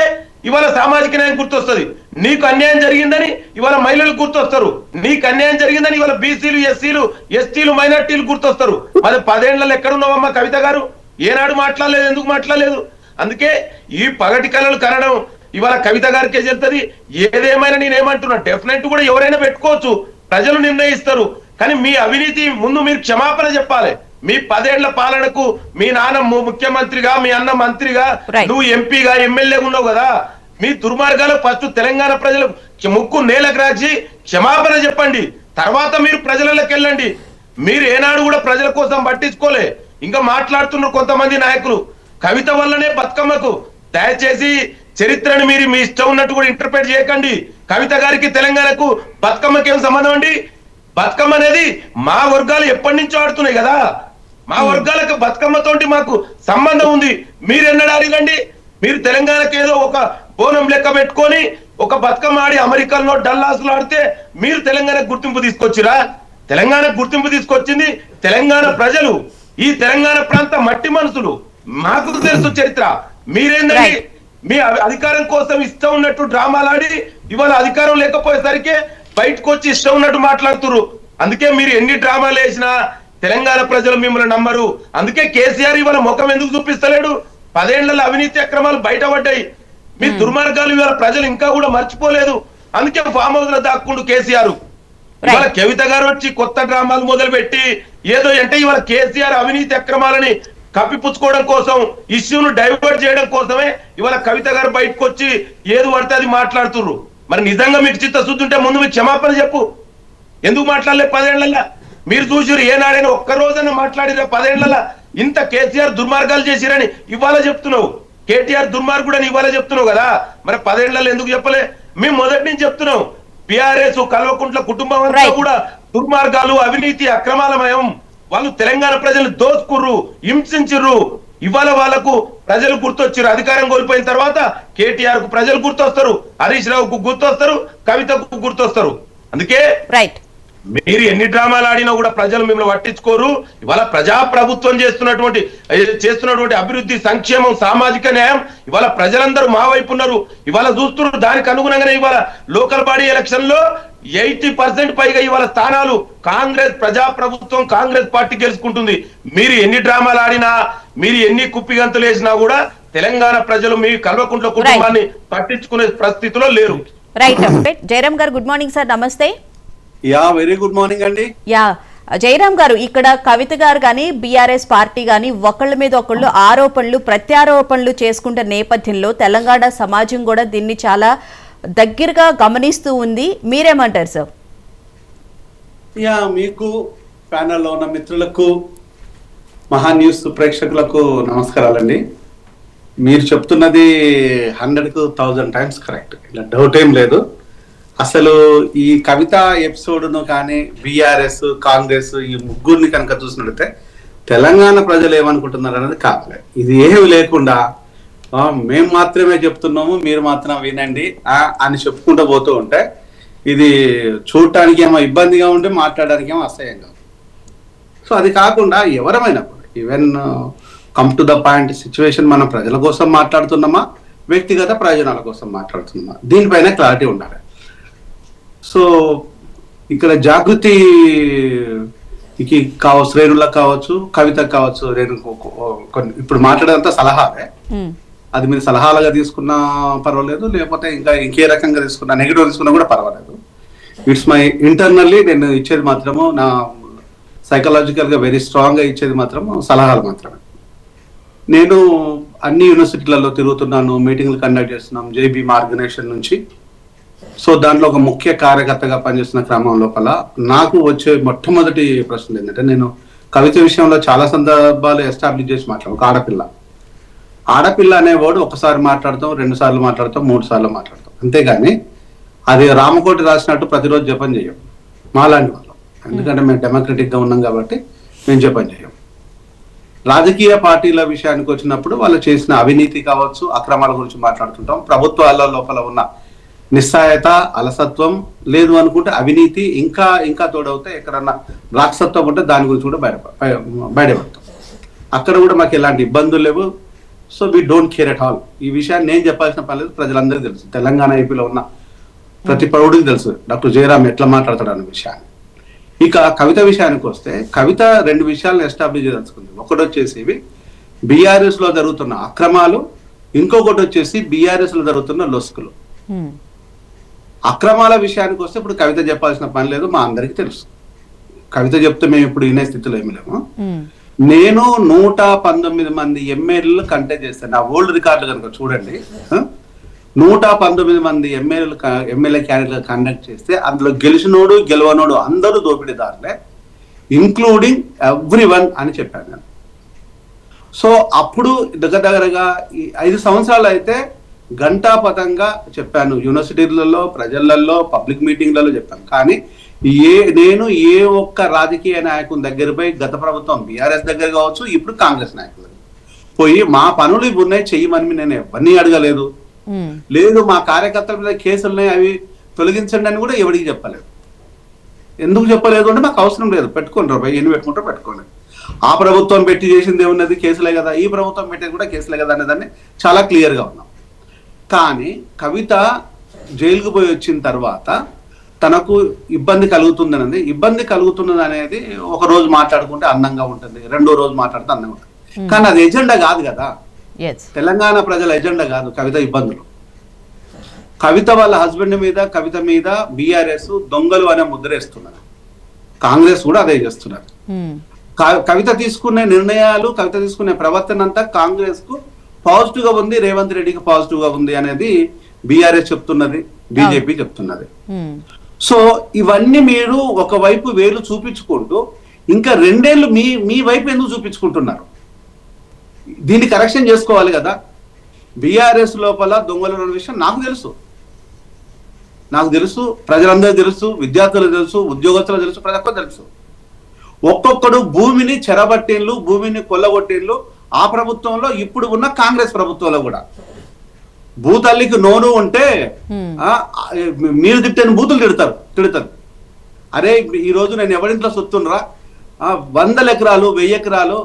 ఇవాళ సామాజిక న్యాయం గుర్తొస్తుంది, నీకు అన్యాయం జరిగిందని ఇవాళ మహిళలు గుర్తొస్తారు, నీకు అన్యాయం జరిగిందని ఇవాళ బీసీలు, ఎస్సీలు, ఎస్టీలు, మైనార్టీలు గుర్తొస్తారు. మరి 10 ఏళ్లలో ఎక్కడున్నావమ్మా కవిత గారు? ఏనాడు మాట్లాడలేదు, ఎందుకు మాట్లాడలేదు? అందుకే ఈ పగటి కళలు కనడం ఇవాళ కవిత గారికే చెప్తుంది. ఏదేమైనా నేనేమంటున్నా, డెఫినెట్ కూడా ఎవరైనా పెట్టుకోవచ్చు, ప్రజలు నిర్ణయిస్తారు. కానీ మీ అవినీతి ముందు మీరు క్షమాపణ చెప్పాలి. మీ 10 ఏళ్ల పాలనకు మీ నాన్న ముఖ్యమంత్రిగా, మీ అన్న మంత్రిగా, నువ్వు ఎంపీగా, ఎమ్మెల్యేగా ఉన్నావు కదా. మీ దుర్మార్గాలు ఫస్ట్ తెలంగాణ ప్రజలకు ముక్కు నేలకు రాచి క్షమాపణ చెప్పండి. తర్వాత మీరు ప్రజలలోకి వెళ్ళండి. మీరు ఏనాడు కూడా ప్రజల కోసం పట్టించుకోలే. ఇంకా మాట్లాడుతున్నారు కొంతమంది నాయకులు కవిత వల్లనే బతుకమ్మకు. దయచేసి చరిత్రను మీరు మీ ఇష్టం ఉన్నట్టు కూడా ఇంటర్ప్రిట్ చేయకండి. కవిత గారికి తెలంగాణకు బతుకమ్మకి ఏం సంబంధం అండి? బతుకమ్మ అనేది మా వర్గాలు ఎప్పటి నుంచో ఆడుతున్నాయి కదా. మా వర్గాలకు బతుకమ్మతోటి మాకు సంబంధం ఉంది. మీరు ఎన్నడూ అడగండి. మీరు తెలంగాణకి ఏదో ఒక బోనం లెక్క పెట్టుకొని ఒక బతుకమ్మ ఆడి అమెరికాలో డల్లాసులు ఆడితే మీరు తెలంగాణకు గుర్తింపు తీసుకొచ్చిరా? తెలంగాణకు గుర్తింపు తీసుకొచ్చింది తెలంగాణ ప్రజలు, ఈ తెలంగాణ ప్రాంత మట్టి మనుషులు. మాకు తెలుసు చరిత్ర. మీరేందండి మీ అధికారం కోసం ఇష్టం ఉన్నట్టు డ్రామాలాడి ఇవాళ అధికారం లేకపోయేసరికి బయటకు వచ్చి ఇష్టం ఉన్నట్టు మాట్లాడుతున్నారు. అందుకే మీరు ఎన్ని డ్రామాలు వేసినా తెలంగాణ ప్రజలు మిమ్మల్ని నమ్మరు. అందుకే కేసీఆర్ ఇవాళ ముఖం ఎందుకు చూపిస్తలేడు? 10 ఏళ్లలో అవినీతి అక్రమాలు బయటపడ్డాయి. మీ దుర్మార్గాలు ఇవాళ ప్రజలు ఇంకా కూడా మర్చిపోలేదు. అందుకే ఫామ్ హౌస్ లో దాక్కుండు కేసీఆర్. ఇవాళ కవిత గారు వచ్చి కొత్త డ్రామాలు మొదలు పెట్టి ఏదో అంటే ఇవాళ కేసీఆర్ అవినీతి అక్రమాలని కప్పిపుచ్చుకోవడం కోసం, ఇష్యూను డైవర్ట్ చేయడం కోసమే ఇవాళ కవిత గారు బయటకు వచ్చి ఏది పడితే అది మాట్లాడుతున్నారు. మరి నిజంగా మీకు చిత్తశుద్ధి ఉంటే ముందు మీకు క్షమాపణ చెప్పు. ఎందుకు మాట్లాడలేదు 10 ఏళ్లలో? మీరు చూసిరు ఏనాడైనా ఒక్క రోజైనా మాట్లాడిరా 10 ఏళ్లలో? ఇంత కేసీఆర్ దుర్మార్గాలు చేసిరని ఇవాళ చెప్తున్నావు, కేటీఆర్ దుర్మార్గుడని ఇవాళ చెప్తున్నావు కదా. మరి 10 ఏళ్లలో ఎందుకు చెప్పలే? మేము మొదటి నుంచి చెప్తున్నాం. బీఆర్ఎస్ కల్వకుంట్ల కుటుంబం అంతా కూడా దుర్మార్గాలు, అవినీతి, అక్రమాలమయం. వాళ్ళు తెలంగాణ ప్రజలు దోచుకుర్రు, హింసించుర్రు. ఇవాళ వాళ్ళకు ప్రజలు గుర్తొచ్చారు. అధికారం కోల్పోయిన తర్వాత కేటీఆర్ కు ప్రజలు గుర్తొస్తారు, హరీష్ రావుకు గుర్తొస్తారు, కవితకు గుర్తొస్తారు. అందుకే మీరు ఎన్ని డ్రామాలు ఆడినా కూడా ప్రజలు మిమ్మల్ని పట్టించుకోరు. ఇవాళ ప్రజాప్రభుత్వం చేస్తున్నటువంటి అభివృద్ధి, సంక్షేమం, సామాజిక న్యాయం ఇవాళ ప్రజలందరూ మా వైపు ఉన్నారు. ఇవాళ చూస్తున్నారు. దానికి అనుగుణంగానే ఇవాళ లోకల్ బాడీ ఎలక్షన్ లో 80% పైగా ఇవాళ స్థానాలు కాంగ్రెస్, ప్రజాప్రభుత్వం, కాంగ్రెస్ పార్టీ గెలుచుకుంటుంది. మీరు ఎన్ని డ్రామాలు ఆడినా, మీరు ఎన్ని కుప్పిగంతులు వేసినా కూడా తెలంగాణ ప్రజలు మీ కల్వకుంట్ల కుటుంబాన్ని పట్టించుకునే పరిస్థితిలో లేరు. రైట్. జయరామ్ గారు గుడ్ మార్నింగ్ సార్, నమస్తే. యా వెరీ గుడ్ మార్నింగ్ అండి. యా జయరామ్ గారు, ఇక్కడ కవిత గారు కానీ బీఆర్ఎస్ పార్టీ కానీ ఒకళ్ళ మీద ఒకళ్ళు ఆరోపణలు ప్రత్యారోపణలు చేసుకుంటే నేపథ్యంలో తెలంగాణ సమాజం కూడా దీన్ని చాలా దగ్గరగా గమనిస్తూ ఉంది. మీరేమంటారు సార్? యా, మీకు ప్యానల్లో ఉన్న మిత్రులకు, మహా న్యూస్ ప్రేక్షకులకు నమస్కారాలండి. మీరు చెప్తున్నది 100కు 1000 టైమ్స్ కరెక్ట్, ఇలా డౌట్ ఏం లేదు. అసలు ఈ కవిత ఎపిసోడ్ను కానీ బీఆర్ఎస్, కాంగ్రెస్ ఈ ముగ్గురిని కనుక చూసినట్లయితే తెలంగాణ ప్రజలు ఏమనుకుంటున్నారు అనేది కావలేదు. ఇది ఏమి లేకుండా మేము మాత్రమే చెప్తున్నాము, మీరు మాత్రం వినండి అని చెప్పుకుంటూ పోతూ ఉంటే ఇది చూడటానికి ఏమో ఇబ్బందిగా ఉంటే మాట్లాడడానికి ఏమో అసహ్యంగా. సో అది కాకుండా ఎవరమైనా కూడా even come to the point situation, మనం ప్రజల కోసం మాట్లాడుతున్నామా, వ్యక్తిగత ప్రయోజనాల కోసం మాట్లాడుతున్నామా, దీనిపైన క్లారిటీ ఉండాలి. సో ఇక్కడ జాగృతికి కావచ్చు, రేణులకు కావచ్చు, కవితకు కావచ్చు, కొన్ని ఇప్పుడు మాట్లాడేదంతా సలహాలే. అది మీరు సలహాలుగా తీసుకున్నా పర్వాలేదు, లేకపోతే ఇంకా ఇంకే రకంగా తీసుకున్నా, నెగిటివ్ తీసుకున్నా కూడా పర్వాలేదు. ఇట్స్ మై ఇంటర్నల్లీ నేను ఇచ్చేది మాత్రము, నా సైకలాజికల్గా వెరీ స్ట్రాంగ్గా ఇచ్చేది మాత్రము సలహాలు మాత్రమే. నేను అన్ని యూనివర్సిటీలలో తిరుగుతున్నాను, మీటింగ్లు కండక్ట్ చేస్తున్నాం జేబీఎం ఆర్గనైజేషన్ నుంచి. సో దాంట్లో ఒక ముఖ్య కార్యకర్తగా పనిచేస్తున్న క్రమం లోపల నాకు వచ్చే మొట్టమొదటి ప్రశ్న ఏంటంటే, నేను కవిత విషయంలో చాలా సందర్భాలు ఎస్టాబ్లిష్ చేసి మాట్లాడు. ఒక ఆడపిల్ల అనేవాడు ఒకసారి మాట్లాడతాం, 2 సార్లు మాట్లాడతాం, 3 సార్లు మాట్లాడతాం, అంతేగాని అది రామకోటి రాసినట్టు ప్రతిరోజు జపం చేయం మాలాంటి వాళ్ళం. ఎందుకంటే మేము డెమోక్రటిక్గా ఉన్నాం కాబట్టి మేము జపం చేయం. రాజకీయ పార్టీల విషయానికి వచ్చినప్పుడు వాళ్ళు చేసిన అవినీతి కావచ్చు, అక్రమాల గురించి మాట్లాడుతుంటాం. ప్రభుత్వాల లోపల ఉన్న నిస్సాయత, అలసత్వం లేదు అనుకుంటే అవినీతి ఇంకా ఇంకా తోడవుతాయి. ఎక్కడన్నా రాక్షసత్వం ఉంటే దాని గురించి కూడా బయటపడతాం. అక్కడ కూడా మాకు ఎలాంటి ఇబ్బందులు లేవు. So we don't care at all. ఈ విషయాన్ని నేను చెప్పాల్సిన పని లేదు, ప్రజలందరికీ తెలుసు. తెలంగాణ ఏపీలో ఉన్న ప్రతి పౌరుడికి తెలుసు డాక్టర్ జయరామ్ ఎట్లా మాట్లాడతాడు అనే విషయాన్ని. ఇక కవిత విషయానికి వస్తే, కవిత 2 విషయాలను ఎస్టాబ్లిష్ చేయదలుచుకుంది. ఒకటి వచ్చేసి బీఆర్ఎస్ లో జరుగుతున్న అక్రమాలు, ఇంకొకటి వచ్చేసి బీఆర్ఎస్ లో జరుగుతున్న లొసుకులు. అక్రమాల విషయానికి వస్తే ఇప్పుడు కవిత చెప్పాల్సిన పని లేదు, మా అందరికీ తెలుసు. కవిత చెప్తే మేము ఇప్పుడు వినే స్థితిలో ఏమి లేము. నేను 119 మంది ఎమ్మెల్యేలు కంటెస్ట్ చేస్తాను. నా ఓల్డ్ రికార్డు కనుక చూడండి, 119 మంది ఎమ్మెల్యే క్యాండిడేట్ కండక్ట్ చేస్తే అందులో గెలిచినోడు గెలవనోడు అందరూ దోపిడీదారులే, ఇంక్లూడింగ్ ఎవ్రీవన్ అని చెప్పాను నేను. సో అప్పుడు దగ్గరగా 5 సంవత్సరాలు అయితే గంటాపథంగా చెప్పాను, యూనివర్సిటీలలో, ప్రజలలో, పబ్లిక్ మీటింగ్లలో చెప్పాను. కానీ నేను ఏ ఒక్క రాజకీయ నాయకుని దగ్గర పోయి, గత ప్రభుత్వం బీఆర్ఎస్ దగ్గర కావచ్చు, ఇప్పుడు కాంగ్రెస్ నాయకులు పోయి మా పనులు ఇవి ఉన్నాయి చెయ్యమని నేను ఎవరిని అడగలేదు. లేదు మా కార్యకర్తల మీద కేసులున్నాయి అవి తొలగించండి అని కూడా ఎవరికి చెప్పలేదు. ఎందుకు చెప్పలేదు అంటే మాకు అవసరం లేదు, పెట్టుకుంటారు పోయి, ఎన్ని పెట్టుకుంటారో పెట్టుకోండి. ఆ ప్రభుత్వం పెట్టి చేసింది ఏమున్నది, కేసులే కదా. ఈ ప్రభుత్వం పెట్టేది కూడా కేసులే కదా అనేదాన్ని చాలా క్లియర్గా ఉన్నాం. కానీ కవిత జైలుకు పోయి వచ్చిన తర్వాత తనకు ఇబ్బంది కలుగుతుందనేది, ఇబ్బంది కలుగుతున్నది అనేది ఒక రోజు మాట్లాడుకుంటే అందంగా ఉంటుంది, 2వ రోజు మాట్లాడితే అందంగా ఉంటుంది. కానీ అది ఎజెండా కాదు కదా, తెలంగాణ ప్రజల ఎజెండా కాదు కవిత ఇబ్బందులు. కవిత వాళ్ళ హస్బెండ్ మీద, కవిత మీద బీఆర్ఎస్ దొంగలు అనే ముద్రేస్తున్నారు, కాంగ్రెస్ కూడా అదే చేస్తున్నారు. కవిత తీసుకునే నిర్ణయాలు, కవిత తీసుకునే ప్రవర్తన అంతా కాంగ్రెస్ కు పాజిటివ్ గా ఉంది, రేవంత్ రెడ్డికి పాజిటివ్ గా ఉంది అనేది బీఆర్ఎస్ చెప్తున్నది, బీజేపీ చెప్తున్నది. సో ఇవన్నీ మీరు ఒకవైపు వేలు చూపించుకుంటూ ఇంకా 2 ఏళ్ళు మీ వైపు ఎందుకు చూపించుకుంటున్నారు? దీన్ని కరెక్షన్ చేసుకోవాలి కదా. బీఆర్ఎస్ లోపల దొంగలు ఉన్న విషయం నాకు తెలుసు, ప్రజలందరూ తెలుసు, విద్యార్థులకు తెలుసు, ఉద్యోగస్తులకు తెలుసు, ప్రతి ఒక్కరు తెలుసు. ఒక్కొక్కడు భూమిని చెరబట్టేళ్ళు, భూమిని కొల్లగొట్టేళ్ళు ఆ ప్రభుత్వంలో, ఇప్పుడు ఉన్న కాంగ్రెస్ ప్రభుత్వంలో కూడా. భూతల్లికి నోరు ఉంటే మీరు తిట్టని బూతులు తిడతారు. అరే ఈ రోజు నేను ఎవరింట్లో సొత్తుండ్రా 100 ఎకరాలు 1000 ఎకరాలు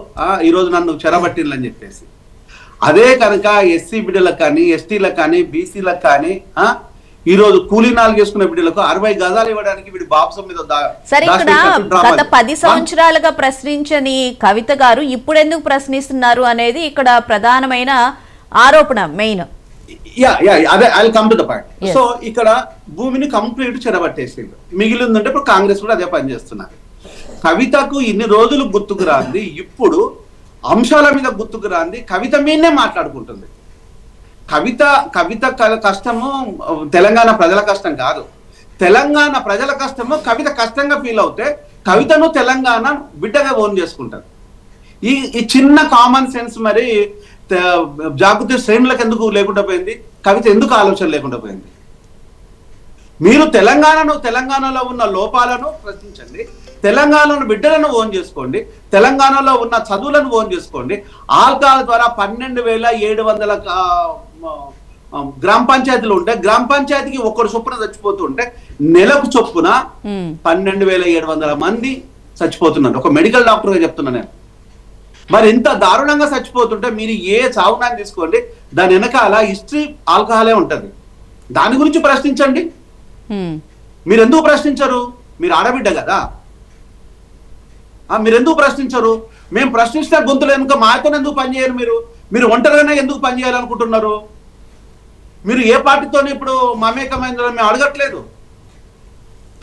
ఈ రోజు నన్ను చెరబట్టిందని చెప్పేసి. అదే కనుక ఎస్సీ బిడ్డలకు కానీ ఎస్టీలకు కానీ బీసీలకు కానీ ఈ రోజు కూలీనాలు చేసుకునే బిడ్డలకు 60 గజాలు ఇవ్వడానికి వీడి బాప్సం మీద సరే, ఇక్కడ గత 10 సంవత్సరాలుగా ప్రశ్నించని కవిత గారు ఇప్పుడు ఎందుకు ప్రశ్నిస్తున్నారు అనేది ఇక్కడ ప్రధానమైన ఆరోపణ మెయిన్. అదే I come to the point. So ఇక్కడ భూమిని కంప్లీట్ చెరబట్టేసింది. మిగిలిందంటే ఇప్పుడు కాంగ్రెస్ కూడా అదే పని చేస్తున్నారు. కవితకు ఇన్ని రోజులు గుర్తుకు రాంది, ఇప్పుడు అంశాల మీద గుర్తుకు రాంది, కవిత మీదనే మాట్లాడుకుంటుంది. కవిత కష్టము తెలంగాణ ప్రజల కష్టం కాదు, తెలంగాణ ప్రజల కష్టము కవిత కష్టంగా ఫీల్ అవుతే కవితను తెలంగాణ బిడ్డగా ఓన్ చేసుకుంటారు. ఈ చిన్న కామన్ సెన్స్ మరి జాగృతి శ్రేణులకు ఎందుకు లేకుండా పోయింది? కవిత ఎందుకు ఆలోచన లేకుండా పోయింది? మీరు తెలంగాణలో ఉన్న లోపాలను ప్రశ్నించండి, తెలంగాణలో బిడ్డలను ఓన్ చేసుకోండి, తెలంగాణలో ఉన్న చదువులను ఓన్ చేసుకోండి. ఆల్కహాల్ ద్వారా 12,700 గ్రామ పంచాయతీలు ఉంటే గ్రామ పంచాయతీకి ఒక్కడు చొప్పున చచ్చిపోతుంటే నెలకు చొప్పున 12,700 మంది చచ్చిపోతున్నారు. ఒక మెడికల్ డాక్టర్ గా చెప్తున్నా నేను. మరి ఇంత దారుణంగా చచ్చిపోతుంటే మీరు ఏ చావునాన్ని తీసుకోండి, దాని వెనకాల హిస్టరీ ఆల్కహాలే ఉంటది. దాని గురించి ప్రశ్నించండి. మీరు ఎందుకు ప్రశ్నించరు? మీరు ఆడబిడ్డ కదా, మీరు ఎందుకు ప్రశ్నించరు? మేము ప్రశ్నించిన గొంతులు ఎందుకు మాతో ఎందుకు పనిచేయరు? మీరు ఒంటరిగానే ఎందుకు పనిచేయాలనుకుంటున్నారు? మీరు ఏ పార్టీతో ఇప్పుడు మమేకమైన మేము అడగట్లేదు.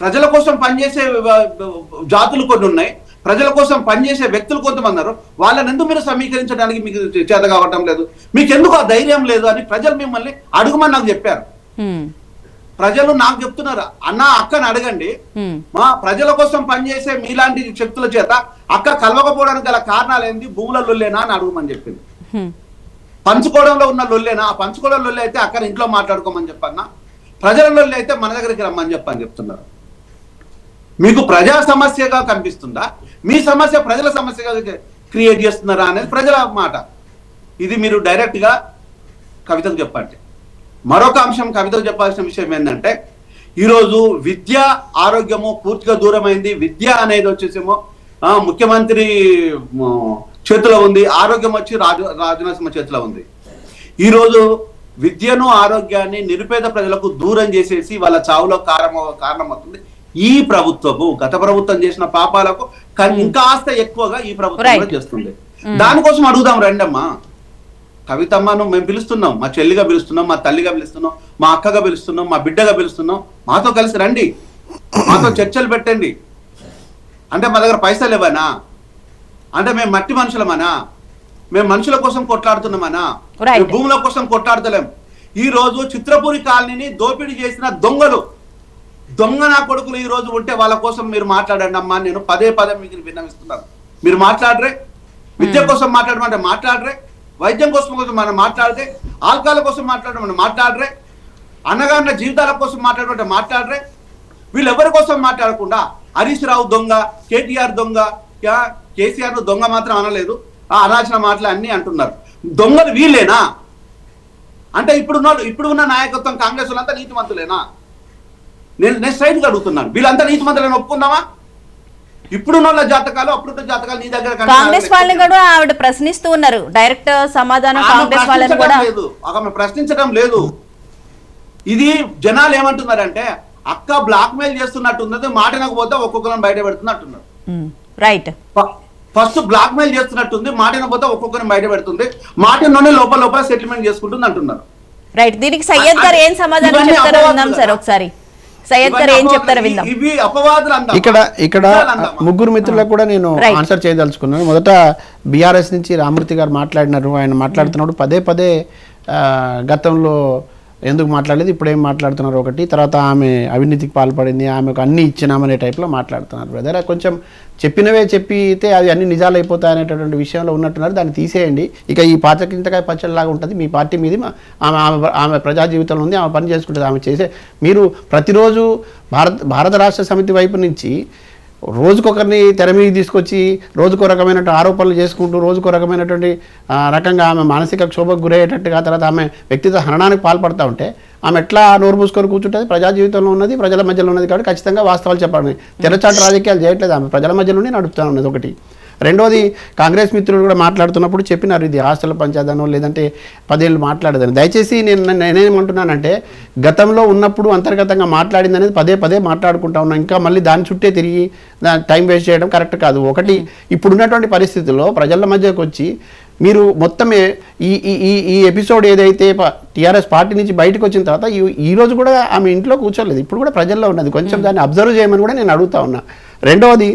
ప్రజల కోసం పనిచేసే జాతులు కొన్ని ఉన్నాయి, ప్రజల కోసం పనిచేసే వ్యక్తులు కొంతమంది ఉన్నారు. వాళ్ళని ఎందుకు మీరు సమీకరించడానికి మీకు చేత కావటం లేదు? మీకు ఎందుకు ఆ ధైర్యం లేదు అని ప్రజలు మిమ్మల్ని అడుగుమని నాకు చెప్పారు. ప్రజలు నాకు చెప్తున్నారు, అన్నా అక్కని అడగండి, మా ప్రజల కోసం పనిచేసే మీలాంటి శక్తుల చేత అక్క కలవకపోవడానికి గల కారణాలు ఏంటి, భూముల లొల్లేనా అని అడుగుమని చెప్పింది. పంచుకోవడంలో ఉన్న లొల్లేనా? ఆ పంచుకోవడం లొల్లి అయితే అక్కడ ఇంట్లో మాట్లాడుకోమని చెప్పన్నా, ప్రజల లొల్లి అయితే మన దగ్గరికి రమ్మని చెప్తున్నారు. మీకు ప్రజా సమస్యగా కనిపిస్తుందా, మీ సమస్య ప్రజల సమస్యగా క్రియేట్ చేస్తున్నారా అనేది ప్రజల మాట. ఇది మీరు డైరెక్ట్ గా కవితకు చెప్పండి. మరొక అంశం కవితకు చెప్పాల్సిన విషయం ఏంటంటే, ఈరోజు విద్య ఆరోగ్యము పూర్తిగా దూరమైంది. విద్య అనేది వచ్చేసేమో ముఖ్యమంత్రి చేతిలో ఉంది, ఆరోగ్యం వచ్చి రాజనరసింహ చేతిలో ఉంది. ఈరోజు విద్యను ఆరోగ్యాన్ని నిరుపేద ప్రజలకు దూరం చేసేసి వాళ్ళ చావులో కారణమవుతుంది ఈ ప్రభుత్వము. గత ప్రభుత్వం చేసిన పాపాలకు ఇంకాస్త ఎక్కువగా ఈ ప్రభుత్వం చేస్తుంది. దానికోసం అడుగుదాం రండమ్మా. కవితమ్మను మేము పిలుస్తున్నాం, మా చెల్లిగా పిలుస్తున్నాం, మా తల్లిగా పిలుస్తున్నాం, మా అక్కగా పిలుస్తున్నాం, మా బిడ్డగా పిలుస్తున్నాం. మాతో కలిసి రండి, మాతో చర్చలు పెట్టండి. అంటే మా దగ్గర పైసలు ఇవ్వనా? అంటే మేము మట్టి మనుషులమనా? మేము మనుషుల కోసం కొట్లాడుతున్నామనా? భూముల కోసం కొట్లాడతలేం. ఈ రోజు చిత్రపూరి కాలనీని దోపిడీ చేసిన దొంగ నా కొడుకులు ఈ రోజు ఉంటే వాళ్ళ కోసం మీరు మాట్లాడండి అమ్మా. నేను పదే మీకు విన్నవిస్తున్నాను. మీరు మాట్లాడరే, విద్య కోసం మాట్లాడమంటే మాట్లాడరే, వైద్యం కోసం మనం మాట్లాడితే, ఆల్కహాల్ కోసం మాట్లాడమంటే మాట్లాడరే, అన్నగారిన జీవితాల కోసం మాట్లాడమంటే మాట్లాడరే. వీళ్ళెవరి కోసం మాట్లాడకుండా హరీష్ రావు దొంగ, కేటీఆర్ దొంగ, కేసీఆర్ దొంగ మాత్రం అనలేదు, అనాల్సిన మాటలు అన్ని అంటున్నారు. దొంగలు వీళ్ళేనా? అంటే ఇప్పుడు ఉన్న నాయకత్వం కాంగ్రెస్ వాళ్ళంతా నీతిమంతులేనా? నేను స్ట్రైట్ గా అడుగుతున్నాను. వీళ్ళంతా నీతిమంతులను ఒప్పుకుందామా? ఇప్పుడున్న జాతకాలు అప్పుడు జాతకాలు నీ దగ్గర కాంగ్రెస్ వాళ్ళని కూడా ఆవిడ ప్రశ్నిస్తూ ఉన్నారు. డైరెక్ట్ సమాధానం కాంగ్రెస్ వాళ్ళని కూడా ఆమె ప్రశ్నించడం లేదు. ఇది జనాలు ఏమంటున్నారంటే అక్క బ్లాక్ మెయిల్ చేస్తున్నట్టున్నది, మాటనకపోతే ఒక్కొక్కరిని బయట పెడుతున్నట్టున్నారు. రైట్, ఫస్ట్ బ్లాక్ మెయిల్ చేస్తున్నట్టుంది, మాటనకపోతే ఒక్కొక్కరిని బయట పెడుతుంది, మాటలోనే లోపల సెటిల్మెంట్ చేసుకుంటుంది అంటున్నారు. రైట్, దీనికి సయ్యద్ గారు ఏం సమాధానం చెప్తారో విందాం సార్. ఒకసారి సయ్యద్ గారు ఏం చెప్తారో విందాం. ఇక్కడ ముగ్గురు మిత్రులకు కూడా నేను ఆన్సర్ చేయదలుచుకున్నాను. మొదట బీఆర్ఎస్ నుంచి రామూర్తి గారు మాట్లాడినారు. ఆయన మాట్లాడుతున్నప్పుడు పదే గతంలో ఎందుకు మాట్లాడలేదు, ఇప్పుడు ఏం మాట్లాడుతున్నారు ఒకటి, తర్వాత ఆమె అవినీతికి పాల్పడింది, ఆమెకు అన్ని ఇచ్చినామనే టైప్లో మాట్లాడుతున్నారు. బ్రదర్ కొంచెం చెప్పినవే చెప్పితే అది అన్ని నిజాలు అయిపోతాయి అనేటటువంటి విషయంలో ఉన్నట్టున్నారు. దాన్ని తీసేయండి. ఇక ఈ పాచకింతకాయ పచ్చడిలాగా ఉంటుంది మీ పార్టీ మీది. ఆమె ప్రజా జీవితంలో ఉంది, ఆమె పని చేసుకుంటుంది, ఆమె చేసే. మీరు ప్రతిరోజు భారత రాష్ట్ర సమితి వైపు నుంచి రోజుకొకరిని తెర మీద తీసుకొచ్చి రోజుకో రకమైనటువంటి ఆరోపణలు చేసుకుంటూ రోజుకో రకమైనటువంటి రకంగా ఆమె మానసిక క్షోభకు గురయ్యేటట్టుగా తర్వాత ఆమె వ్యక్తిగత హననానికి పాల్పడతా ఉంటే ఆమె ఎట్లా నోరు మూసుకొని కూర్చుంటుంది? ప్రజా జీవితంలో ఉన్నది, ప్రజల మధ్యలో ఉన్నది కాబట్టి ఖచ్చితంగా వాస్తవాలు చెప్పాలి. తెరచాటు రాజకీయాలు చేయట్లేదు ఆమె, ప్రజల మధ్యలోనే నడుపుతా ఉన్నది ఒకటి. రెండోది, కాంగ్రెస్ మిత్రులు కూడా మాట్లాడుతున్నప్పుడు చెప్పినారు ఇది హాస్టల్ పంచాయతనో లేదంటే 10 ఏళ్ళు మాట్లాడదని. దయచేసి నేనేమంటున్నానంటే గతంలో ఉన్నప్పుడు అంతర్గతంగా మాట్లాడింది అనేది పదే మాట్లాడుకుంటా ఉన్నాం. ఇంకా మళ్ళీ దాని చుట్టే తిరిగి టైం వేస్ట్ చేయడం కరెక్ట్ కాదు. ఒకటి, ఇప్పుడున్నటువంటి పరిస్థితుల్లో ప్రజల మధ్యకు వచ్చి మీరు మొత్తమే ఈ ఎపిసోడ్ ఏదైతే టీఆర్ఎస్ పార్టీ నుంచి బయటకు వచ్చిన తర్వాత ఈ రోజు కూడా ఆమె ఇంట్లో కూర్చోలేదు, ఇప్పుడు కూడా ప్రజల్లో ఉన్నది. కొంచెం దాన్ని అబ్జర్వ్ చేయమని కూడా నేను అడుగుతా ఉన్నా. రెండవది,